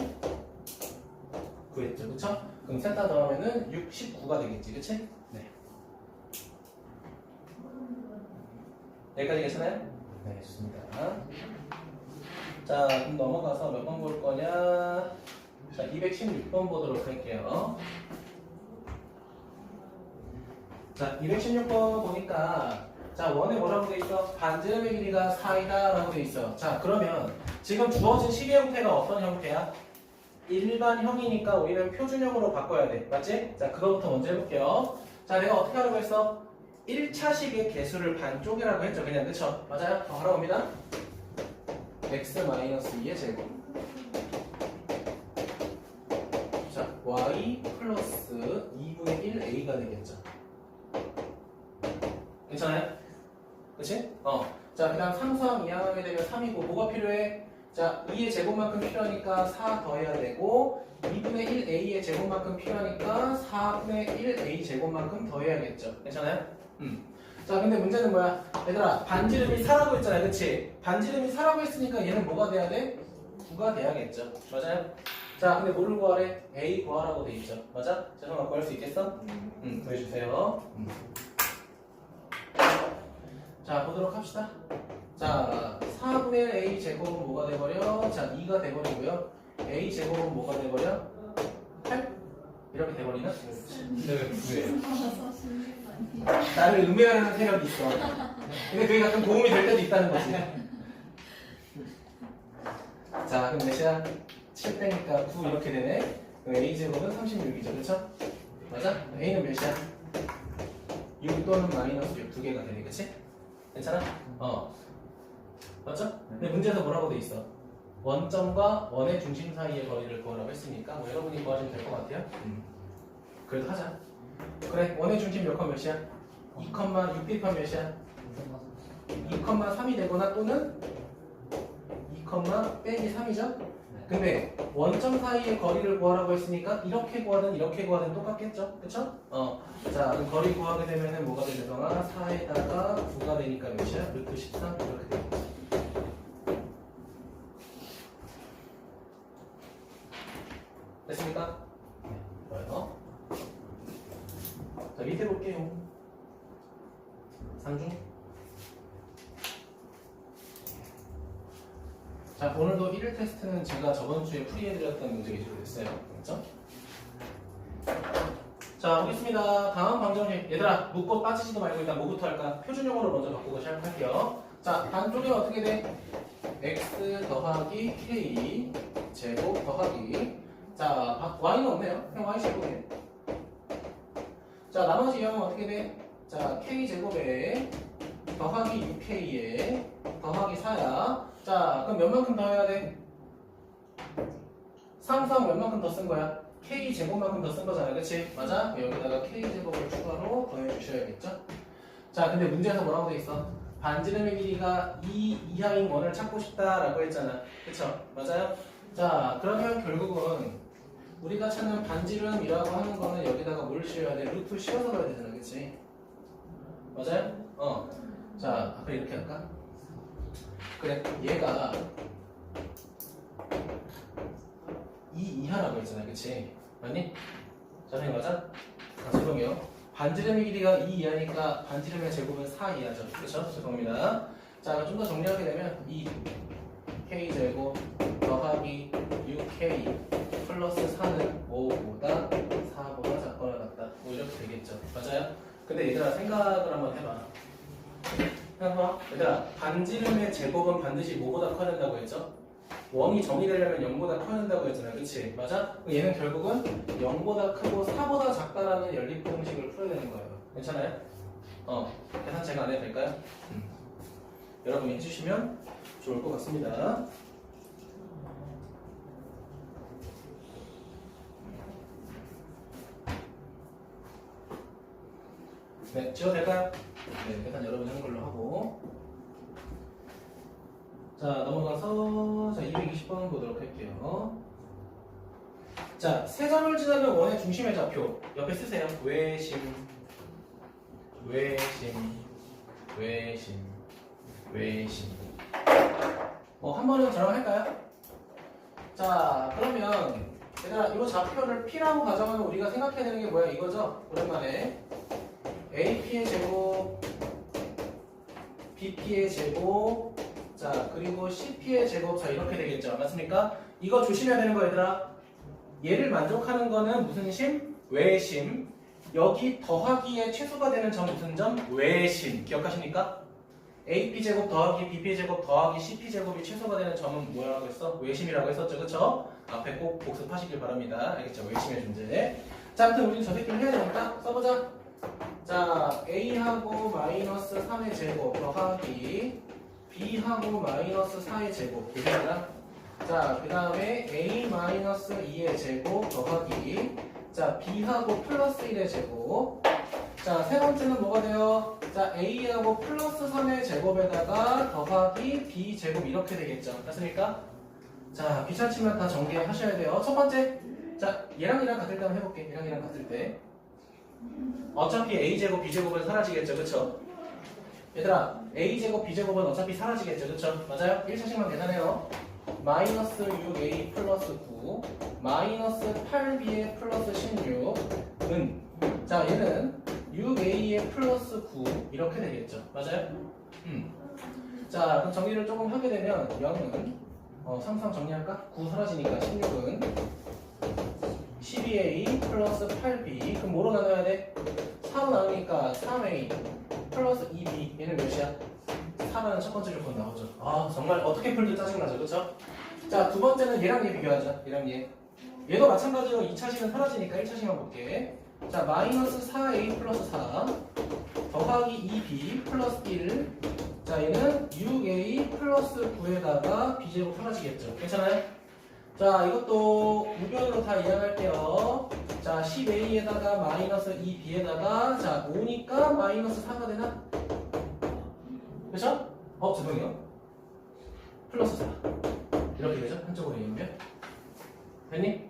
9였죠. 그쵸? 그럼 셋 다 더하면은 69가 되겠지. 그치? 네. 여기까지 괜찮아요? 네, 좋습니다. 자, 그럼 넘어가서 몇 번 볼 거냐? 자, 216번 보도록 할게요. 자, 216번 보니까 자, 원에 뭐라고 돼 있어? 반지름의 길이가 4이다 라고 돼 있어. 자, 그러면 지금 주어진 시계 형태가 어떤 형태야? 일반형이니까 우리는 표준형으로 바꿔야 돼. 맞지? 자, 그거부터 먼저 해볼게요. 자, 내가 어떻게 하라고 했어? 1차식의 개수를 반쪽이라고 했죠. 그냥 그쵸? 맞아요? 더 하러 옵니다. x-2의 제곱 자 y 플러스 2분의 1 a가 되겠죠. 괜찮아요? 그치? 자 그 다음 상수항 이항하게 되면 3이고 뭐가 필요해? 자 2의 제곱만큼 필요하니까 4 더해야 되고 2분의 1 a의 제곱만큼 필요하니까 4분의 1 a 제곱만큼 더해야겠죠. 괜찮아요? 자 근데 문제는 뭐야? 얘들아 반지름이 4라고 했잖아요. 그치? 반지름이 4라고 했으니까 얘는 뭐가 돼야 돼? 9가 돼야겠죠. 맞아요? 자 근데 뭐를 구하래? a 구하라고 돼 있죠. 맞아? 재성아 구할 수 있겠어? 구해주세요. 자 보도록 합시다. 자 4분의 1 a 제곱은 뭐가 돼버려? 자 2가 돼버리고요. a 제곱은 뭐가 돼버려? 8? 이렇게 돼버리나? 근데 왜 9예요? 알아서 신경 많이. 나를 음해하려는 세력이 있어. 근데 그게 가끔 도움이 될 때도 있다는 거지. 자, 그럼 몇이야? 7 빼니까 9 이렇게 되네. 그럼 a제곱은 36이죠. 그쵸? 맞아? a는 몇이야? 6 또는 마이너스 6 두 개가 되네. 그치? 괜찮아? 맞죠? 근데 문제에서 뭐라고 돼 있어? 원점과 원의 중심 사이의 거리를 구하라고 했으니까 뭐 여러분이 구하시면 될 것 같아요. 그래도 하자. 그래, 원의 중심 몇 컴 몇이야? 2,6대입한 몇이야? 2,3이 되거나 또는 2, 빼기 3이죠? 근데 원점 사이의 거리를 구하라고 했으니까 이렇게 구하든 이렇게 구하든 똑같겠죠? 그쵸? 자, 그럼 거리 구하게 되면은 뭐가 되잖아? 4에다가 9가 되니까 몇이야? 루트 13 이렇게 되겠지. 됐습니까? 좋아요. 자, 밑에 볼게요. 상중. 자, 오늘도 1일 테스트는 제가 저번 주에 풀이해드렸던 문제 위주로 됐어요. 그렇죠? 자, 보겠습니다. 다음 방정식. 얘들아, 묶고 빠지지도 말고 일단 뭐부터 할까? 표준용어로 먼저 바꾸고 시작할게요. 자, 반쪽에 어떻게 돼? x 더하기 k 제곱 더하기. 자, y는 없네요. 그냥 y 제곱이에요. 자, 나머지 형은 어떻게 돼? 자, k 제곱에 더하기 6k에 더하기 4야. 자, 그럼 몇만큼 더 해야 돼? 상수항 몇만큼 더 쓴 거야? k 제곱만큼 더 쓴 거잖아, 그치? 맞아? 여기다가 k 제곱을 추가로 더해 주셔야겠죠? 자, 근데 문제에서 뭐라고 돼 있어? 반지름의 길이가 2 이하인 원을 찾고 싶다라고 했잖아, 그쵸? 맞아요? 자, 그러면 결국은 우리가 찾는 반지름이라고 하는 거는 여기다가 뭘 씌워야 돼? 루트 씌워서 가야 되잖아, 그치? 맞아요? 자, 그래 이렇게 할까? 그래, 얘가 2 이하라고 했잖아, 그치? 맞니? 자, 선생님 맞아? 죄송해요. 반지름의 길이가 2 이하니까 반지름의 제곱은 4 이하죠. 그쵸? 죄송합니다. 자, 좀 더 정리하게 되면 2k 제곱 더하기 6k 플러스 4는 5보다 4보다 작거나 같다. 뭐 이렇게 되겠죠. 맞아요? 근데 얘들아 생각을 한번 해봐. 생각해봐. 얘들아 반지름의 제곱은 반드시 뭐보다 커야 된다고 했죠? 원이 정의되려면 0보다 커야 된다고 했잖아요. 그치? 맞아? 얘는 결국은 0보다 크고 4보다 작다라는 연립 공식을 풀어야 되는 거예요. 괜찮아요? 계산 제가 안 해도 될까요? 여러분이 해주시면 좋을 것 같습니다. 네, 지워도 될까요? 네, 계산 여러분이 하는 걸로 하고. 자, 넘어가서 자 220번 보도록 할게요. 자, 세 점을 지나면 원의 중심의 좌표 옆에 쓰세요. 외심, 외심, 외심, 외심. 한 번은 저랑 할까요? 자, 그러면 얘들아 이 좌표를 P라고 가정하면 우리가 생각해야 되는 게 뭐야? 이거죠? 오랜만에 AP의 제곱, BP의 제곱, 자 그리고 CP의 제곱, 자 이렇게 되겠죠. 맞습니까? 이거 조심해야 되는 거 얘들아. 얘를 만족하는 거는 무슨 심? 외심. 여기 더하기에 최소가 되는 점 무슨 점? 외심. 기억하십니까? AP 제곱 더하기 BP 제곱 더하기 CP 제곱이 최소가 되는 점은 뭐라고 했어? 외심이라고 했었죠. 그쵸? 앞에 꼭 복습하시길 바랍니다. 알겠죠? 외심의 존재. 자, 아무튼 우리는 저 새끼를 해야 되니까 써보자. 자, A하고 마이너스 3의 제곱 더하기 B하고 마이너스 4의 제곱 되겠다. 자, 그 다음에 A 마이너스 2의 제곱 더하기 자, B하고 플러스 1의 제곱. 자, 세 번째는 뭐가 돼요? 자, A하고 플러스 3의 제곱에다가 더하기 B 제곱 이렇게 되겠죠. 맞습니까? 자, 귀찮지만 다 정리하셔야 돼요. 첫 번째, 자, 얘랑 같을 때 한번 해볼게. 얘랑 같을 때. 어차피 a제곱, b제곱은 사라지겠죠, 그쵸? 얘들아, a제곱, b제곱은 어차피 사라지겠죠, 그쵸? 맞아요? 1차식만 계산해요. 마이너스 6a 플러스 9, 마이너스 8b에 플러스 16은, 자, 얘는 6a에 플러스 9, 이렇게 되겠죠. 맞아요? 자, 그럼 정리를 조금 하게 되면 0은 상상 정리할까? 9 사라지니까 16은 12a 플러스 8b. 그럼 뭐로 나눠야 돼? 4로 나누니까 3a 플러스 2b. 얘는 몇이야? 4라는 첫 번째 조건 나오죠. 아, 정말 어떻게 풀도 짜증나죠, 그쵸? 자, 두 번째는 얘랑 얘 비교하자. 얘랑 얘. 얘도 마찬가지로 2차식은 사라지니까 1차식만 볼게. 자, 마이너스 4a 플러스 4 더하기 2b 플러스 1. 자, 얘는 6a 플러스 9에다가 b제곱 사라지겠죠. 괜찮아요? 자, 이것도 우변으로 다 이해할게요. 자, 10a에다가 마이너스 2b에다가 자, 5니까 마이너스 4가 되나? 그쵸? 죄송해요. 플러스 4. 이렇게 되죠? 한쪽으로 이으면. 됐니?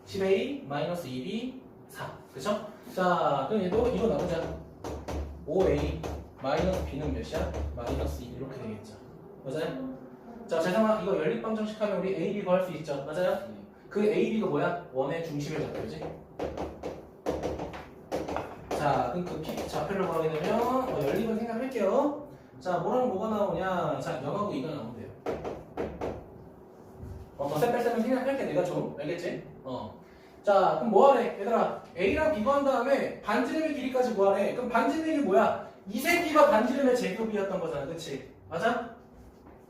10a 마이너스 2b 4. 그쵸? 자, 그럼 얘도 이거 나누자. 5a 마이너스 b는 몇이야? 마이너스 2 이렇게 되겠죠. 맞아요? 자, 재성아, 이거 연립방정식 하면 우리 a, b 구할 수 있죠. 맞아요? 그 a, b가 뭐야? 원의 중심의 좌표지. 자, 그럼 그 좌표를 구하게 되면 연립은 생각할게요. 자, 뭐랑 뭐가 나오냐? 자, 0하고 2가 나오면 돼요. 덧셈 뺄셈은 생각할게 내가 좀. 알겠지? 자, 그럼 뭐하래? 얘들아, a랑 b 구한 다음에 반지름의 길이까지 구하래. 그럼 반지름이 뭐야? 이 새끼가 반지름의 제곱이었던 거잖아. 그치? 맞아?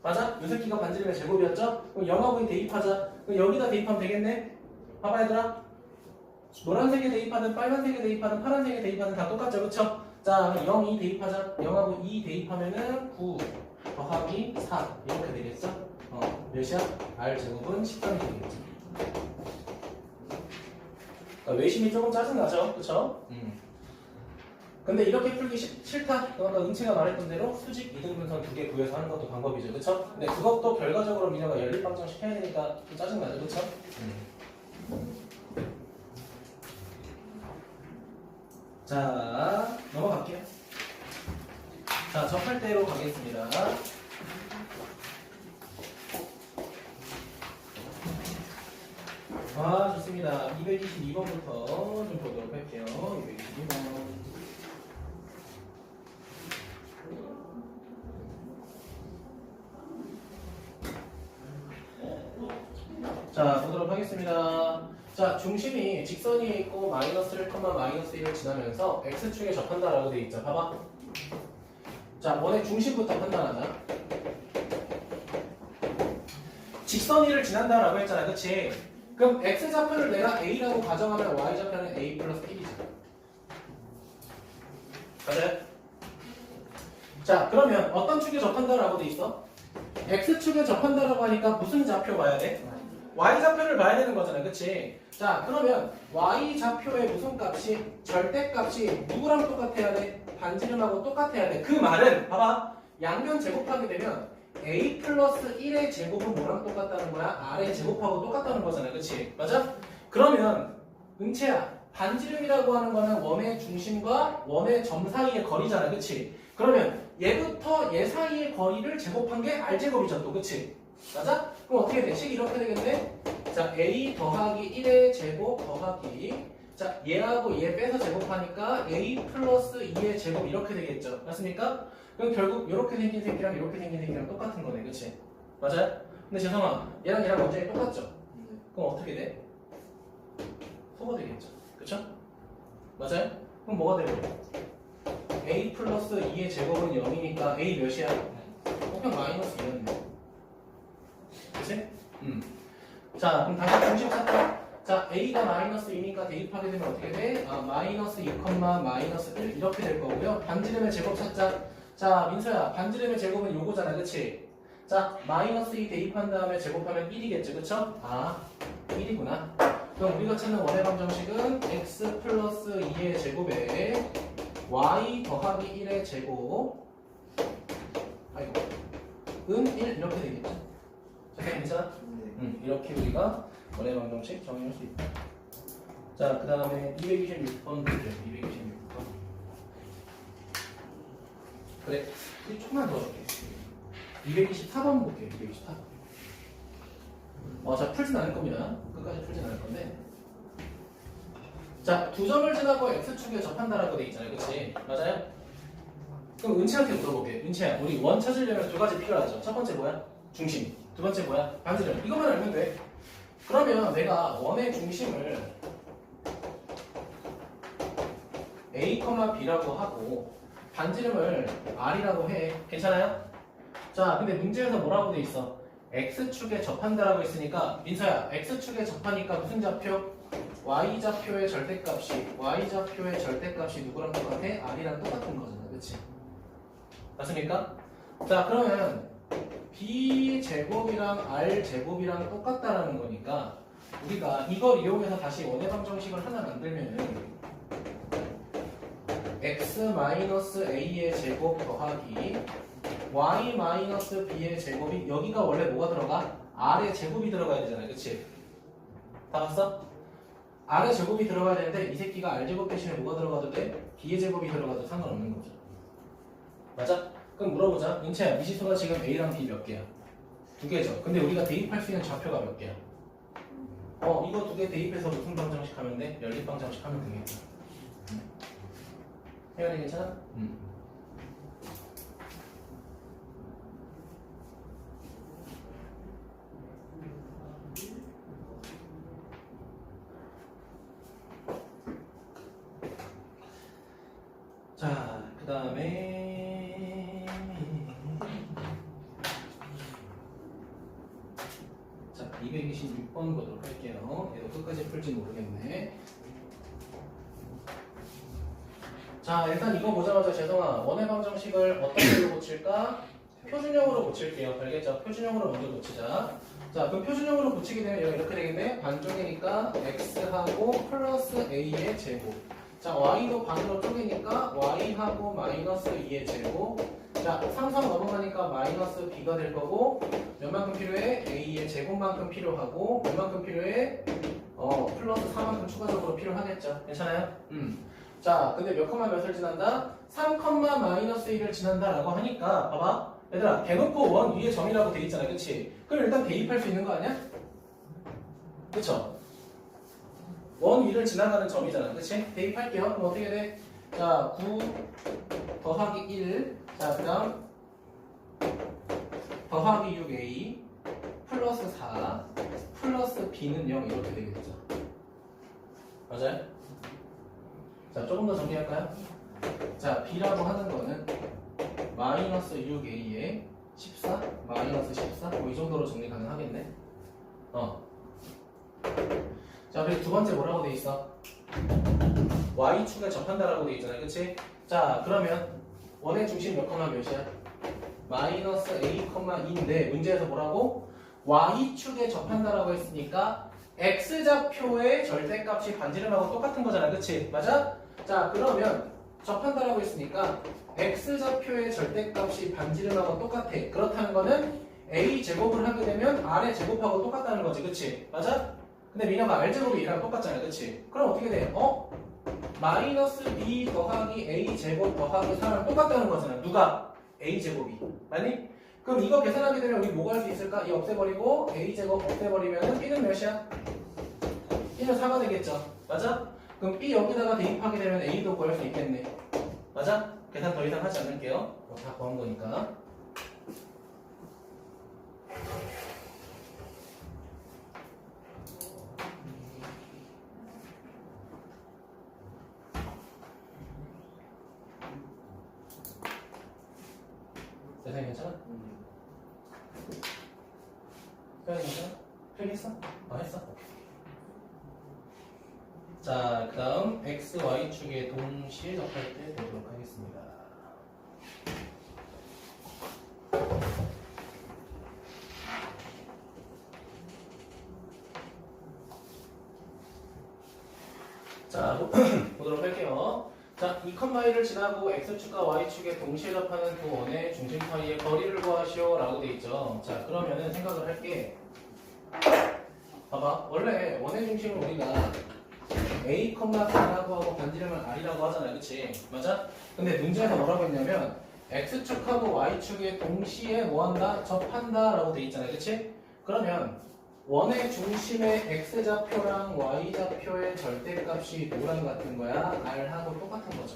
맞아? 이 새끼가 반지름의 제곱이었죠? 그럼 0하고 2 대입하자. 그럼 여기다 대입하면 되겠네? 봐봐 얘들아. 노란색에 대입하든 빨간색에 대입하든 파란색에 대입하든 다 똑같죠? 그쵸? 자, 그럼 0, 2 대입하자. 0하고 2 대입하면은 9 더하기 4 이렇게 되겠죠? 몇이야? R제곱은 13이 되겠죠. 외심이 조금 짜증나죠? 그쵸? 근데 이렇게 풀기 싫다? 그러니까 은채가 말했던 대로 수직 이등분선 2개 구해서 하는 것도 방법이죠. 그쵸? 근데 그것도 결과적으로 민혁아 연립방정식 해야 되니까 좀 짜증나죠. 그쵸? 자, 넘어갈게요. 자, 접할 대로 가겠습니다. 좋습니다. 222번부터 좀 보도록 할게요. 222번. 자, 보도록 하겠습니다. 자, 중심이 직선이 있고 마이너스 1, 마이너스 1을 지나면서 x축에 접한다라고 되어 있죠. 봐봐. 자, 원의 중심부터 판단하자. 직선이를 지난다라고 했잖아. 그치? 그럼 x좌표를 내가 a라고 가정하면 y좌표는 a 플러스 1이잖아. 맞아요? 자, 그러면 어떤 축에 접한다라고 돼 있어? x축에 접한다라고 하니까 무슨 좌표 봐야 돼? y좌표를 봐야 되는 거잖아. 그치? 자, 그러면 y좌표의 무슨 값이 절대값이 누구랑 똑같아야 돼? 반지름하고 똑같아야 돼. 그 말은 봐봐. 양변 제곱하게 되면 a 플러스 1의 제곱은 뭐랑 똑같다는 거야? r의 제곱하고 똑같다는 거잖아. 그치? 맞아? 그러면 은채야, 반지름이라고 하는 거는 원의 중심과 원의 점 사이의 거리잖아. 그치? 그러면 얘부터 얘 사이의 거리를 제곱한 게 r제곱이죠. 또 그치? 맞아? 그럼 어떻게 돼? 식이 이렇게 되겠네? 자, a 더하기 1의 제곱 더하기 자, 얘하고 얘 빼서 제곱하니까 a 플러스 2의 제곱 이렇게 되겠죠. 맞습니까? 그럼 결국 이렇게 생긴 새끼랑 이렇게 생긴 새끼랑 똑같은 거네. 그치? 맞아요? 근데 재성아, 얘랑 완전히 똑같죠? 그럼 어떻게 돼? 소가 되겠죠. 그쵸? 맞아요? 그럼 뭐가 되고? a 플러스 2의 제곱은 0이니까 a 몇이야? 그냥 마이너스 2였네. 그치? 자, 그럼 다시 중심 찾자. 자, a가 마이너스 2니까 대입하게 되면 어떻게 돼? 마이너스 2, 마이너스 1 이렇게 될 거고요. 반지름의 제곱 찾자. 자, 민서야, 반지름의 제곱은 요거잖아. 그치? 자, 마이너스 2 대입한 다음에 제곱하면 1이겠죠. 그쵸? 1이구나. 그럼 우리가 찾는 원의 방정식은 x 플러스 2의 제곱에 y 더하기 1의 제곱 은 1 이렇게 되겠죠. 괜찮아? 네. 이렇게 우리가 원의 방정식 정의할 수 있다. 자, 그 다음에 226번 볼게요. 226번. 그래, 우리 조금만 더 줄게. 224번 볼게요. 224번. 자, 풀진 않을 겁니다. 끝까지 풀진 않을 건데. 자, 두 점을 지나고 x축에 접한다라고 돼 있잖아요. 그치? 맞아요? 그럼 은채한테 물어볼게. 은채야, 우리 원 찾으려면 두 가지 필요하죠. 첫 번째 뭐야? 중심. 두 번째 뭐야? 반지름. 이것만 알면 돼. 그러면 내가 원의 중심을 A, B라고 하고 반지름을 R이라고 해. 괜찮아요? 자, 근데 문제에서 뭐라고 돼 있어? X축에 접한다라고 했으니까 민서야, X축에 접하니까 무슨 좌표? Y좌표의 절대값이 누구랑 똑같아? R이랑 똑같은 거잖아. 그치? 맞습니까? 자, 그러면 B제곱이랑 R제곱이랑 똑같다라는 거니까 우리가 이걸 이용해서 다시 원의 방정식을 하나 만들면은 x-a의 제곱 더하기 y-b의 제곱이 여기가 원래 뭐가 들어가? r의 제곱이 들어가야 되잖아요. 그치? 다 봤어? r의 제곱이 들어가야 되는데 이 새끼가 r제곱 대신에 뭐가 들어가도 돼? b의 제곱이 들어가도 상관없는 거죠. 맞아? 그럼 물어보자. 은채야, 미지수가 지금 a랑 b 몇 개야? 두 개죠. 근데 우리가 대입할 수 있는 좌표가 몇 개야? 이거 두 개 대입해서 무슨 방정식 하면 돼? 연립 방정식 하면 되겠다. 혜연이 괜찮아? 자, 그 다음에 자, 226번 보도록 할게요. 얘도 끝까지 풀지 모르겠네. 자, 일단 이거 보자마자 재성아, 원의 방정식을 어떤 걸로 고칠까? 표준형으로 고칠게요. 알겠죠? 표준형으로 먼저 고치자. 자, 그럼 표준형으로 고치게 되면 여기 이렇게 되겠네. 반쪽이니까 x하고 플러스 a의 제곱. 자, y도 반으로 쪼개니까 y하고 마이너스 2의 제곱. 자, 3, 3 넘어가니까 마이너스 b가 될 거고 몇만큼 필요해? a의 제곱만큼 필요하고 몇만큼 필요해? 플러스 4만큼 추가적으로 필요하겠죠. 괜찮아요? 자, 근데 몇 컴마 몇을 지난다? 3 컴마 마이너스 1을 지난다라고 하니까 봐봐. 얘들아, 대놓고 원 위에 점이라고 돼 있잖아. 그치? 그럼 일단 대입할 수 있는 거 아니야? 그쵸? 원 위를 지나가는 점이잖아. 그치? 대입할게요. 그럼 어떻게 돼? 자, 9 더하기 1. 자, 그 다음 더하기 6a 플러스 4 플러스 b는 0 이렇게 되겠죠. 맞아요? 자, 조금 더 정리할까요? 자, b라고 하는 거는 마이너스 6a에 14 마이너스 14 뭐 이 정도로 정리 가능하겠네. 자, 그리고 두 번째 뭐라고 돼 있어? y축에 접한다라고 돼 있잖아요. 그치? 자, 그러면 원의 중심 몇 컴마 몇이야? 마이너스 a, 2인데 문제에서 뭐라고? y축에 접한다라고 했으니까 x좌표의 절대값이 반지름하고 똑같은 거잖아. 그치? 맞아? 자, 그러면 접한다라고 했으니까 x좌표의 절대값이 반지름하고 똑같아. 그렇다는 거는 a제곱을 하게 되면 r의 제곱하고 똑같다는 거지. 그치? 맞아? 근데 민혁아 r제곱이 얘랑 똑같잖아. 그치? 그럼 어떻게 돼? 마이너스 b 더하기 a제곱 더하기 3랑 똑같다는 거잖아. 누가? a제곱이. 맞니? 그럼 이거 계산하게 되면 우리 뭐가 할 수 있을까? 이 없애버리고 a제곱 없애버리면 b는 몇이야? b는 4가 되겠죠. 맞아? 그럼 b 여기다가 대입하게 되면 a도 구할 수 있겠네. 맞아? 계산 더 이상 하지 않을게요. 다 구한 거니까. 세상에 괜찮아? 세상에 괜찮아? 필기했어? 했어? 자, 그 다음 x, y축에 동시에 접할 때 보도록 하겠습니다. 자, 보도록 할게요. 자, 2,1을 지나고 x축과 y축에 동시에 접하는 두 원의 중심 사이의 거리를 구하시오 라고 돼 있죠. 자, 그러면은 생각을 할게. 봐봐, 원래 원의 중심을 우리가 a, 4라고 하고 반지름을 r이라고 하잖아요. 그치? 맞아? 근데 문제에서 뭐라고 했냐면 x축하고 y축에 동시에 뭐한다? 접한다 라고 돼 있잖아요. 그치? 그러면 원의 중심의 x좌표랑 y좌표의 절대값이 뭐랑 같은 거야? r하고 똑같은 거죠.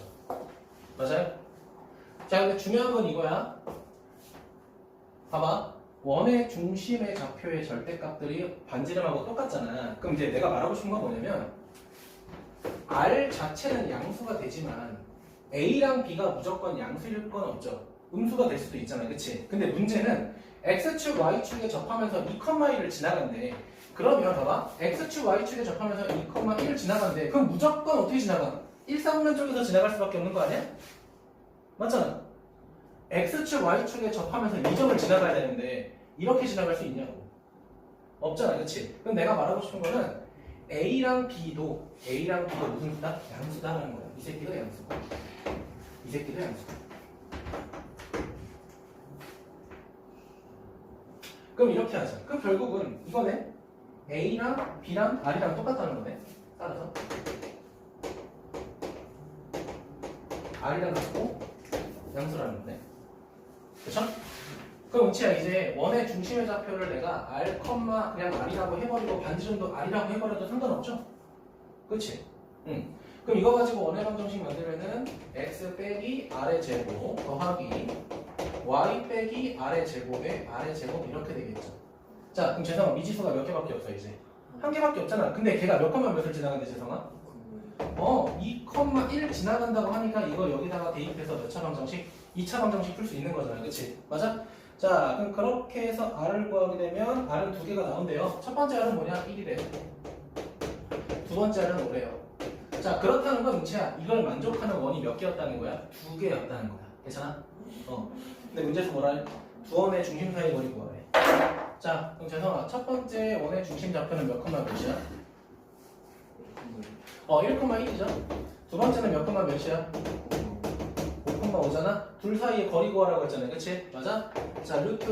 맞아요? 자, 근데 중요한 건 이거야. 봐봐. 원의 중심의 좌표의 절대값들이 반지름하고 똑같잖아. 그럼 이제 내가 말하고 싶은 건 뭐냐면 r 자체는 양수가 되지만 a랑 b가 무조건 양수일 건 없죠. 음수가 될 수도 있잖아요. 그치? 근데 문제는 x축, y축에 접하면서 2,1을 지나간대. 그러면 봐봐. x축, y축에 접하면서 2,1을 지나간대. 그럼 무조건 어떻게 지나가? 일사분면 쪽에서 지나갈 수밖에 없는 거 아니야? 맞잖아. x축, y축에 접하면서 이 점을 지나가야 되는데 이렇게 지나갈 수 있냐고. 없잖아. 그치? 그럼 내가 말하고 싶은 거는 A랑 B도 무슨 수다? 양수다라는 거야. 이 새끼도 양수고 이 새끼도 양수고. 그럼 이렇게 하자. 그럼 결국은 이거네. A랑 B랑 R이랑 똑같다는 거네. 따라서 R이랑 같고 양수라는 거네. 그쵸? 그럼 은치야 이제 원의 중심의 좌표를 내가 R, 그냥 R이라고 해버리고 반지름도 R이라고 해버려도 상관없죠? 그치? 응. 그럼 이거 가지고 원의 방정식 만들면은 X 빼기 R의 제곱 더하기 Y 빼기 R의 제곱에 R의 제곱 이렇게 되겠죠. 자, 그럼 재성아 미지수가 몇 개밖에 없어 이제? 한 개밖에 없잖아. 근데 걔가 몇 컴마 몇을 지나간대 재성아? 2,1 지나간다고 하니까 이거 여기다가 대입해서 몇 차 방정식? 2차 방정식 풀 수 있는 거잖아. 그치? 맞아? 자, 그럼 그렇게 해서 R을 구하게 되면 R은 두 개가 나온대요. 첫 번째 R은 뭐냐? 1이래요. 두 번째 R은 5래요. 자, 그렇다는 건 은채야. 이걸 만족하는 원이 몇 개였다는 거야? 두 개였다는 거야. 괜찮아? 근데 문제에서 뭐라 해? 두 원의 중심 사이 거리 구하래. 자, 그럼 재성아, 첫 번째 원의 중심 좌표는 몇 컴마 몇이야? 1,1이죠. 두 번째는 몇 컴마 몇이야? 5,5잖아? 둘 사이의 거리 구하라고 했잖아요. 그치? 맞아? 자, 루트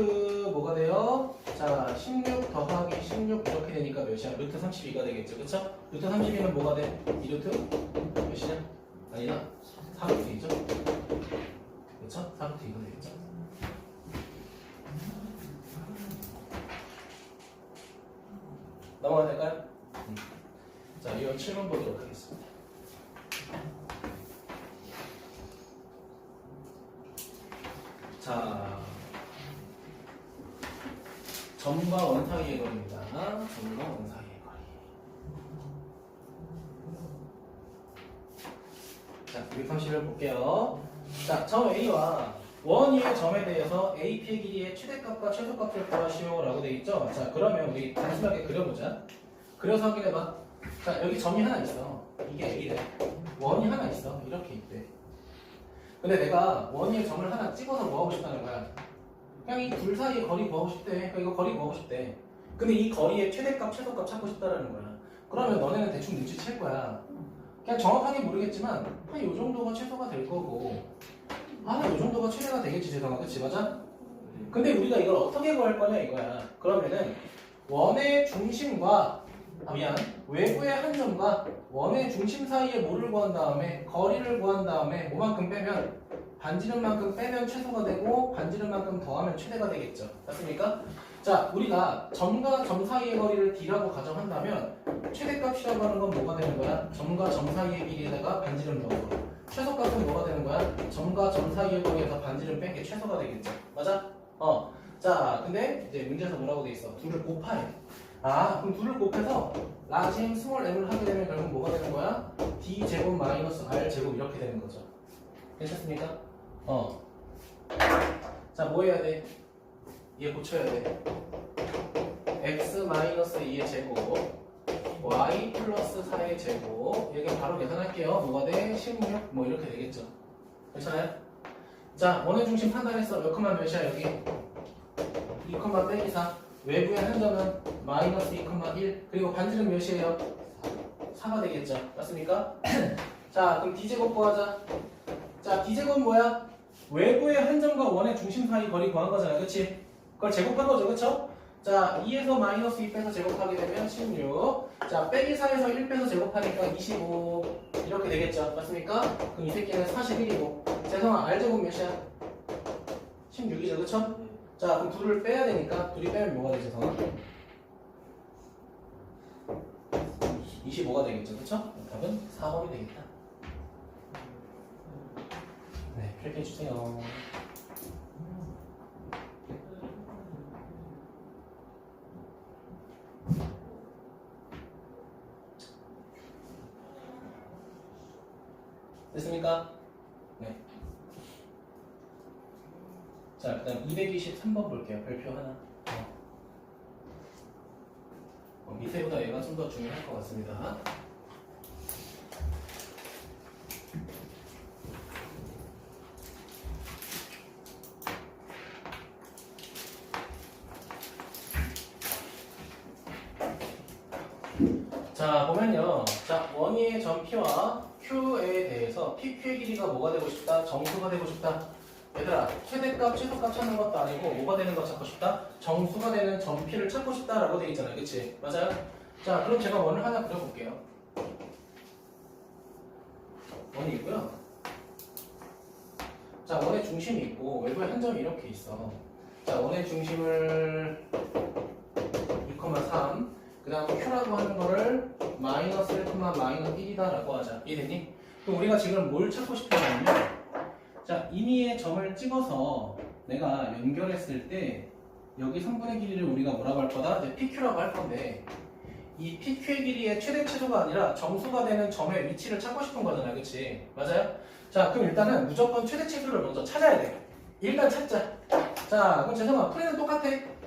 뭐가 돼요? 자, 16 더하기 16 이렇게 되니까 몇이야? 루트 32가 되겠죠. 그쵸? 루트 32는 뭐가 돼? 2루트? 몇이냐? 아니다. 4루트 2죠? 그쵸? 4루트 2가 되겠죠? 넘어가도 될까요? 자, 이건 7번 보도록 하겠습니다. 자, 점과 원 사이의 거리입니다. 점과 원 사이의 거리. 자, 230을 볼게요. 자, 점 A와 원 위의 점에 대해서 AP의 길이의 최대값과 최소값을 구하시오 라고 되어 있죠. 자, 그러면 우리 단순하게 그려보자. 그려서 확인해봐. 자, 여기 점이 하나 있어. 이게 A래. 원이 하나 있어. 이렇게 있대. 근데 내가 원 위에 점을 하나 찍어서 뭐하고 싶다는 거야? 그냥 이 둘 사이의 거리 구하고 싶대. 그러니까 이거 거리 구하고 싶대. 근데 이 거리의 최대값, 최소값 찾고 싶다라는 거야. 그러면 너네는 대충 눈치챌 거야. 그냥 정확하게 모르겠지만 한 요 정도가 최소가 될 거고 요 정도가 최대가 되겠지, 재성아. 그치? 맞아? 근데 우리가 이걸 어떻게 구할 거냐 이거야. 그러면은 원의 중심과 외부의 한 점과 원의 중심 사이에 뭐를 구한 다음에 거리를 구한 다음에 뭐만큼 빼면 반지름만큼 빼면 최소가 되고 반지름만큼 더하면 최대가 되겠죠. 맞습니까? 자, 우리가 점과 점 사이의 거리를 D라고 가정한다면 최대값이라고 하는 건 뭐가 되는 거야? 점과 점 사이의 길이에다가 반지름 넣은 거. 최소값은 뭐가 되는 거야? 점과 점 사이의 거리에서 반지름 뺀 게 최소가 되겠죠. 맞아? 자, 근데 이제 문제에서 뭐라고 돼 있어? 둘을 곱하래. 그럼 둘을 곱해서 라짐 스몰 m을 하게 되면 결국 뭐가 되는 거야? D 제곱 마이너스 R 제곱 이렇게 되는 거죠. 괜찮습니까? 자, 뭐 해야 돼? 얘 고쳐야 돼. x 마이너스 2의 제곱 y 플러스 4의 제곱 이렇게 바로 계산할게요. 뭐가 돼? 16 뭐 이렇게 되겠죠. 괜찮아요? 자, 원의 중심 판단했어. 몇 컴마 몇이야 여기? 2 컴마 빼기 4. 외부의 한 점은 마이너스 2,1 그리고 반지름 몇이에요? 4가 되겠죠. 맞습니까? 자, 그럼 D제곱 구하자. 자, D제곱 뭐야? 외부의 한 점과 원의 중심 사이 거리 구한 거잖아. 그치? 그걸 제곱한 거죠. 그쵸? 자, 2에서 마이너스 2 빼서 제곱하게 되면 16. 자, 빼기 4에서 1 빼서 제곱하니까 25. 이렇게 되겠죠. 맞습니까? 그럼 이 새끼는 41이고. 재성아, R제곱 몇이야? 16이죠. 그쵸? 자, 그럼 둘을 빼야 되니까 둘이 빼면 뭐가 되죠, 재성아? 25가 되겠죠. 그쵸? 답은 4번이 되겠다. 네, 필기해 주세요. 됐습니까? 네. 자, 그 다음 223번 볼게요. 별표 하나. 밑에보다 얘가 좀 더 중요할 것 같습니다. 자, 보면요. 자, 원위의 점 P와 Q에 대해서 PQ의 길이가 뭐가 되고 싶다? 정수가 되고 싶다. 얘들아, 최대값, 최소값 찾는 것도 아니고 뭐가 되는 거 찾고 싶다? 정수가 되는 점 P를 찾고 싶다라고 되어 있잖아요. 그치? 맞아요? 자, 그럼 제가 원을 하나 그려볼게요. 원이 있고요. 자, 원의 중심이 있고 외부에 한 점이 이렇게 있어. 자, 원의 중심을 2,3 그 다음 Q라고 하는 거를 마이너스 1, 마이너스 1이다 라고 하자. 이해됐니? 그럼 우리가 지금 뭘 찾고 싶냐면 자, 임의의 점을 찍어서 내가 연결했을 때 여기 3분의 길이를 우리가 뭐라고 할 거다? 이제 PQ라고 할 건데 이 PQ의 길이의 최대 최소가 아니라 정수가 되는 점의 위치를 찾고 싶은 거잖아요. 그치? 맞아요? 자, 그럼 일단은 무조건 최대 최소를 먼저 찾아야 돼. 일단 찾자. 자, 그럼 죄송합니다. 풀이는 똑같아.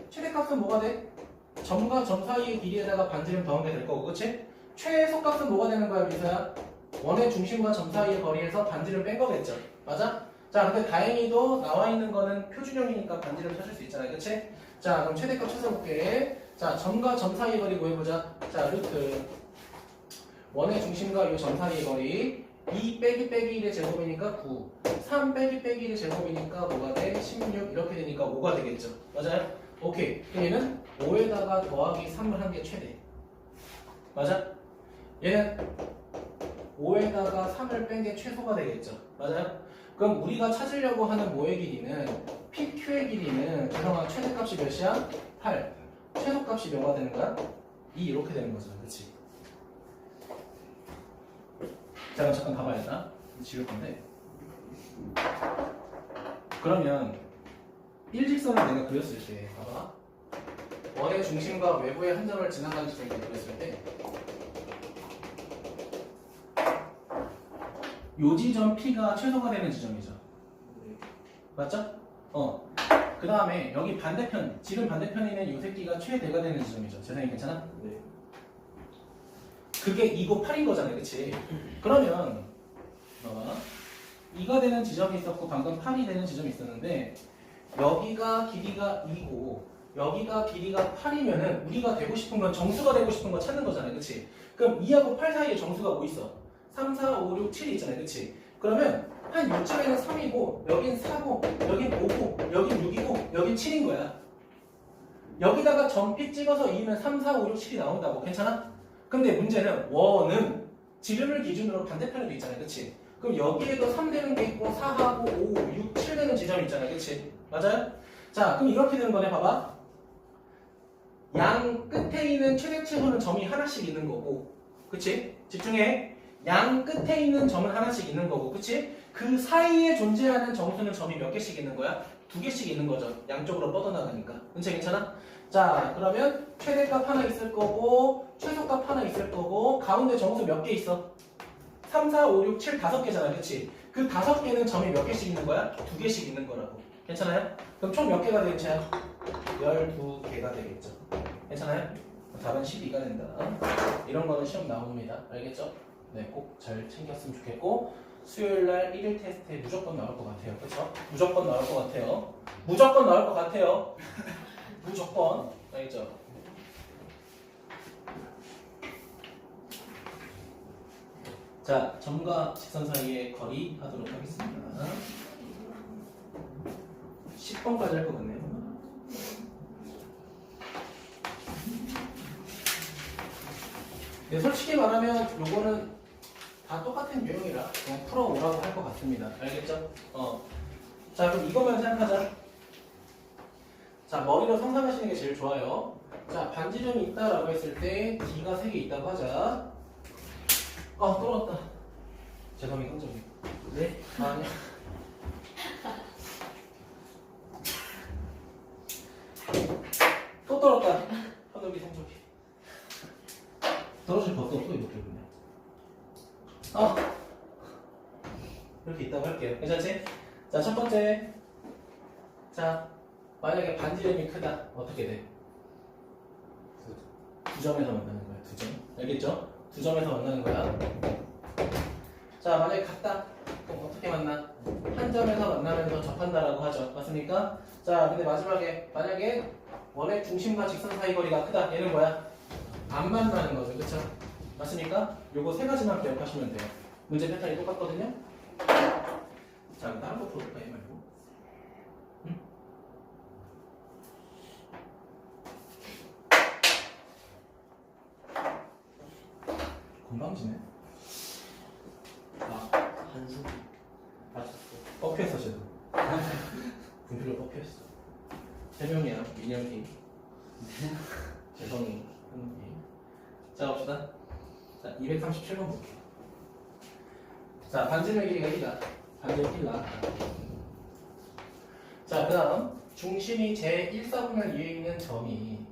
최대값은 뭐가 돼? 점과 점 사이의 길이에다가 반지름 더한 게 될 거고, 그치? 최소값은 뭐가 되는 거야, 미서야? 원의 중심과 점 사이의 거리에서 반지름 뺀 거겠죠? 맞아? 자, 근데 다행히도 나와 있는 거는 표준형이니까 반지름 찾을 수 있잖아요, 그치? 자, 그럼 최대값 찾아볼게. 자, 점과 점 사이의 거리 구해보자. 자, 루트 원의 중심과 이 점 사이의 거리 2 빼기 1의 제곱이니까 9 3 빼기 1의 제곱이니까 뭐가 돼? 16 이렇게 되니까 5가 되겠죠? 맞아요? 오케이. 그럼 얘는 5에다가 더하기 3을 한 게 최대. 맞아? 얘는 5에다가 3을 뺀 게 최소가 되겠죠? 맞아요? 그럼 우리가 찾으려고 하는 뭐의 길이는 PQ의 길이는 죄송한 최대값이 몇이야? 8. 최소값이 뭐가 되는 거야? 2 이렇게 되는 거죠. 그치? 자, 그럼 잠깐 가봐야겠다. 지울 건데. 그러면 일직선을 내가 그렸을 때 봐봐. 원의 중심과 외부의 한 점을 지나가는 지점을 그렸을 때 요 지점 P가 최소가 되는 지점이죠. 맞죠? 그 다음에 여기 반대편, 지금 반대편에 있는 요 새끼가 최대가 되는 지점이죠. 재상이 괜찮아? 네. 그게 2고 8인 거잖아요. 그치? 그러면 봐봐. 2가 되는 지점이 있었고 방금 8이 되는 지점이 있었는데 여기가 길이가 2고 여기가 길이가 8이면은 우리가 되고 싶은 건 정수가 되고 싶은 거 찾는 거잖아요. 그치? 그럼 2하고 8 사이에 정수가 뭐 있어? 3, 4, 5, 6, 7이 있잖아요. 그치? 그러면 한 요쯤에는 3이고 여긴 4고 여긴 5고 여긴 6이고 여긴 7인 거야. 여기다가 점피 찍어서 2면 3, 4, 5, 6, 7이 나온다고. 괜찮아? 근데 문제는 원은 지름을 기준으로 반대편에도 있잖아요. 그치? 그럼 여기에도 3 되는 게 있고 4하고 5, 6, 7 되는 지점이 있잖아요. 그치? 맞아요? 자, 그럼 이렇게 되는 거네. 봐봐. 양 끝에 있는 최대 최소는 점이 하나씩 있는 거고, 그치? 집중해. 양 끝에 있는 점은 하나씩 있는 거고, 그치? 그 사이에 존재하는 정수는 점이 몇 개씩 있는 거야? 2개씩 있는 거죠. 양쪽으로 뻗어나가니까. 은채 괜찮아? 자, 그러면 최대값 하나 있을 거고, 최소값 하나 있을 거고, 가운데 정수 몇 개 있어? 3, 4, 5, 6, 7, 5개잖아. 그치? 그 5개는 점이 몇 개씩 있는 거야? 2개씩 있는 거라고. 괜찮아요? 그럼 총 몇 개가 되겠죠? 12개가 되겠죠. 괜찮아요? 답은 12가 된다. 이런 거는 시험 나옵니다. 알겠죠? 네, 꼭 잘 챙겼으면 좋겠고 수요일날 1일 테스트에 무조건 나올 것 같아요. 그쵸? 무조건 나올 것 같아요. 무조건 나올 것 같아요. 무조건. 알겠죠? 자, 점과 직선 사이의 거리 하도록 하겠습니다. 10번까지 할 것 같네요. 네, 솔직히 말하면 요거는 다 똑같은 유형이라 그냥 풀어오라고 할 것 같습니다. 알겠죠? 자, 그럼 이것만 생각하자. 자, 머리로 상상하시는 게 제일 좋아요. 자, 반지름이 있다라고 했을 때 D가 3개 있다고 하자. 떨어졌다. 죄송해요, 형정이. 네? 아니야. 또 떨었다. 현욱이 성적이. 떨어질 것도 없어, 이렇게 보면. 이렇게 있다고 할게요. 괜찮지? 자, 첫 번째. 자, 만약에 반지름이 크다. 어떻게 돼? 두 점에서 만나는 거야, 두 점. 알겠죠? 두 점에서 만나는 거야. 자, 만약에 같다. 그럼 어떻게 만나? 한 점에서 만나면서 접한다라고 하죠. 맞습니까? 자, 근데 마지막에 만약에 원의 중심과 직선 사이 거리가 크다. 얘는 뭐야? 안 만나는 거죠. 그쵸? 맞습니까? 요거 세 가지만 기억하시면 돼요. 문제 패턴이 똑같거든요? 자, 그럼 다른 거 풀어볼까? 얘 말고. 응? 건방지네. 한숨. 맞았어. 뻑했어, 쟤도. 분필로 뻑했어. 세 명이야, 민영이. 재성이, 현욱이. 자, 봅시다. 자, 237번 볼게요. 자, 반지름의 길이가 1이다. 반지름 1 나왔다. 자, 그 다음 중심이 제1사분면 위에 있는 점이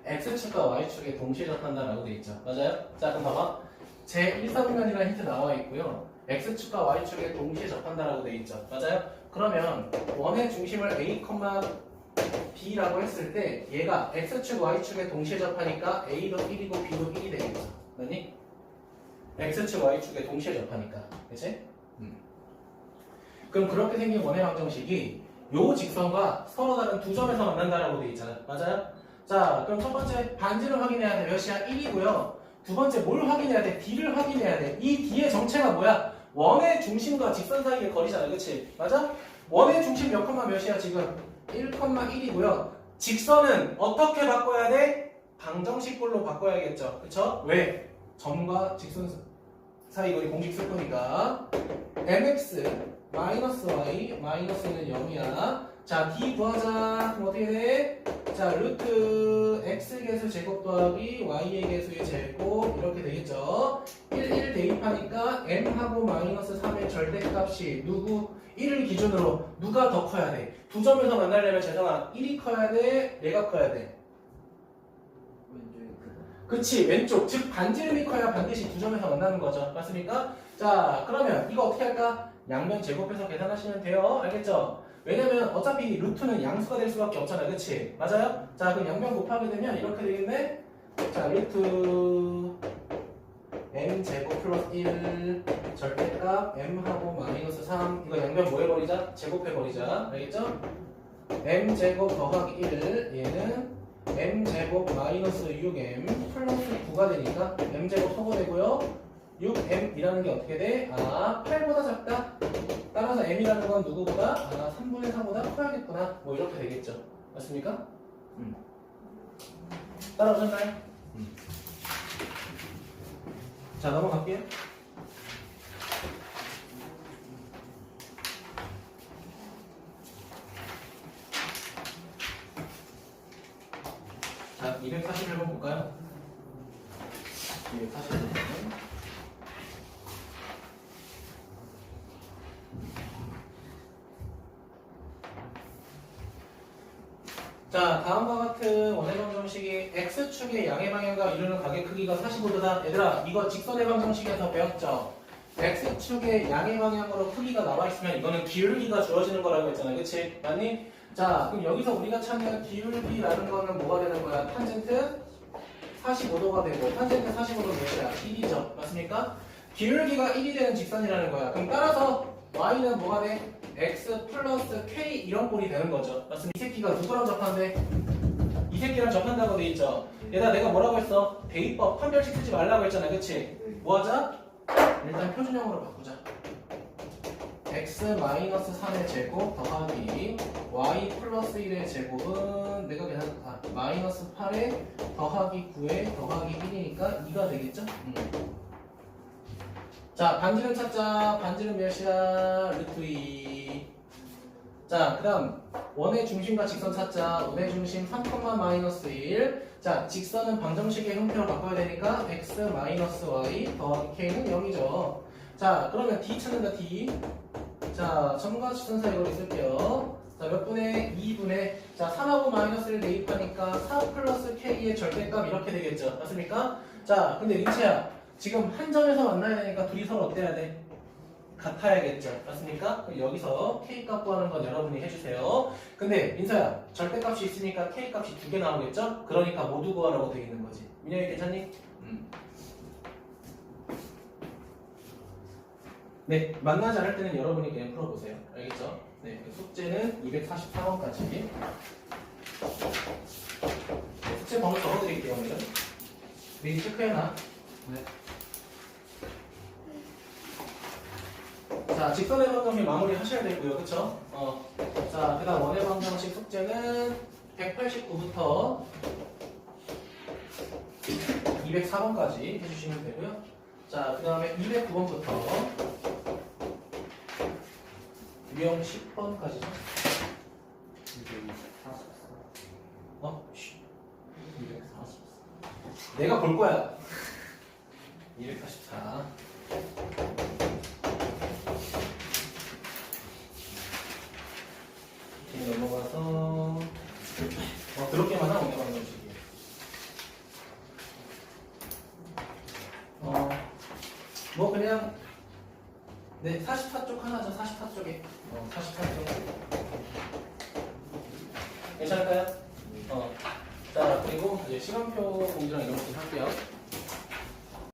X축과 Y축에 동시에 접한다라고 되어 있죠. 맞아요? 자, 그럼 봐봐. 제1사분면이라는 힌트 나와 있고요. X축과 Y축에 동시에 접한다라고 되어 있죠. 맞아요? 그러면 원의 중심을 A, B라고 했을 때 얘가 X축, Y축에 동시에 접하니까 A도 1이고 B도 1이 되겠죠. 맞니? X축, Y축에 동시에 접하니까. 그치? 그럼 그렇게 생긴 원의 방정식이 요 직선과 서로 다른 두 점에서 만난다라고 되어 있잖아. 맞아요? 자, 그럼 첫 번째 반지름 확인해야 돼. 몇이야? 1이고요. 두 번째 뭘 확인해야 돼? D를 확인해야 돼. 이 D의 정체가 뭐야? 원의 중심과 직선 사이의 거리잖아. 그치? 맞아? 원의 중심 몇 컴마 몇이야 지금? 1,1이고요. 직선은 어떻게 바꿔야 돼? 방정식꼴로 바꿔야겠죠. 그쵸? 왜? 점과 직선 사이 거리 공식 쓸 거니까 mx 마이너스 y 마이너스는 0이야. 자, d 구하자. 그럼 어떻게 돼? 자, 루트 x 개수 제곱 더하기 y의 개수의 제곱 이렇게 되겠죠. 1 대입하니까 m하고 마이너스 3의 절대값이 누구? 1을 기준으로 누가 더 커야 돼? 두 점에서 만나려면 재성아 1이 커야 돼? 얘가 커야 돼? 왼쪽이 크다. 그치, 왼쪽. 즉 반지름이 커야 반드시 두 점에서 만나는 거죠. 맞습니까? 자, 그러면 이거 어떻게 할까? 양면 제곱해서 계산하시면 돼요. 알겠죠? 왜냐면 어차피 루트는 양수가 될 수밖에 없잖아요. 그치? 맞아요? 자, 그럼 양면 곱하게 되면 이렇게 되겠네? 자, 루트 m 제곱 플러스 1 절대값 m하고 마이너스 3 이거 양면 뭐 해버리자? 제곱해버리자. 알겠죠? m 제곱 더하기 1 얘는 m 제곱 마이너스 6m 플러스 9가 되니까 m 제곱 소거되고요. 6m이라는 게 어떻게 돼? 8보다 작다. 따라서 m이라는 건 누구보다? 3분의 4보다 커야겠구나. 뭐 이렇게 되겠죠. 맞습니까? 따라오셨나요? 자, 넘어갈게요. 자, 241번 볼까요? 241번. 자, 다음과 같은 원의 방정식이 X축의 양의 방향과 이루는 각의 크기가 45도다. 얘들아, 이거 직선의 방정식에서 배웠죠? X축의 양의 방향으로 크기가 나와 있으면 이거는 기울기가 주어지는 거라고 했잖아. 그치? 맞니? 자, 그럼 여기서 우리가 찾는 기울기라는 거는 뭐가 되는 거야? 탄젠트 45도가 되고, 탄젠트 45도 몇이야? 1이죠. 맞습니까? 기울기가 1이 되는 직선이라는 거야. 그럼 따라서 y는 뭐가 돼? x 플러스 k 이런 꼴이 되는 거죠. 맞습니까? 이 새끼가 누구랑 접하는데? 이 새끼랑 접한다고 돼 있죠. 얘들아, 내가 뭐라고 했어? 대입법 판별식 쓰지 말라고 했잖아. 그치? 뭐 하자? 일단 표준형으로 바꾸자. x-3의 제곱 더하기 y 플러스 1의 제곱은 내가 계산했다. 마이너스 8에 더하기 9에 더하기 1이니까 2가 되겠죠? 자, 반지름 찾자. 반지름 몇이야? 루트 2. 자, 그 다음 원의 중심과 직선 찾자. 원의 중심 3, 마이너스 1. 자, 직선은 방정식의 형태로 바꿔야 되니까 x 마이너스 y 더하기 k는 0이죠. 자, 그러면 d 찾는다, d. 자, 점과 직선 사이 거리 쓸게요. 자, 몇 분의 2분의 자, 3하고 마이너스를 대입하니까 4 플러스 k의 절대값 이렇게 되겠죠. 맞습니까? 자, 근데 린체야, 지금 한 점에서 만나야 되니까 둘이 서로 어때야 돼? 같아야겠죠. 맞습니까? 그럼 여기서 k 값 구하는 건 여러분이 해주세요. 근데 민서야, 절대값이 있으니까 k 값이 2개 나오겠죠? 그러니까 모두 구하라고 되어 있는 거지. 민영이 괜찮니? 네, 만나지 않을 때는 여러분이 그냥 풀어보세요. 알겠죠? 네, 숙제는 244번까지. 네, 숙제 번호 적어드릴게요, 오늘은. 미리 체크해놔. 네. 자, 직선의 방정식 마무리 하셔야 되고요. 그쵸? 자, 그 다음 원의 방정식 숙제는 189부터 204번까지 해주시면 되고요. 자, 그 다음에 209번부터 유형 10번까지죠. 244. 내가 볼 거야. 244. 이렇게 넘어가서 그렇게만 하면 오늘 방정식이에요. 뭐 그냥 네, 44쪽 하나죠. 44쪽에 44쪽 괜찮을까요? 자, 그리고 이제 시간표 공지랑 이런 것도 할게요.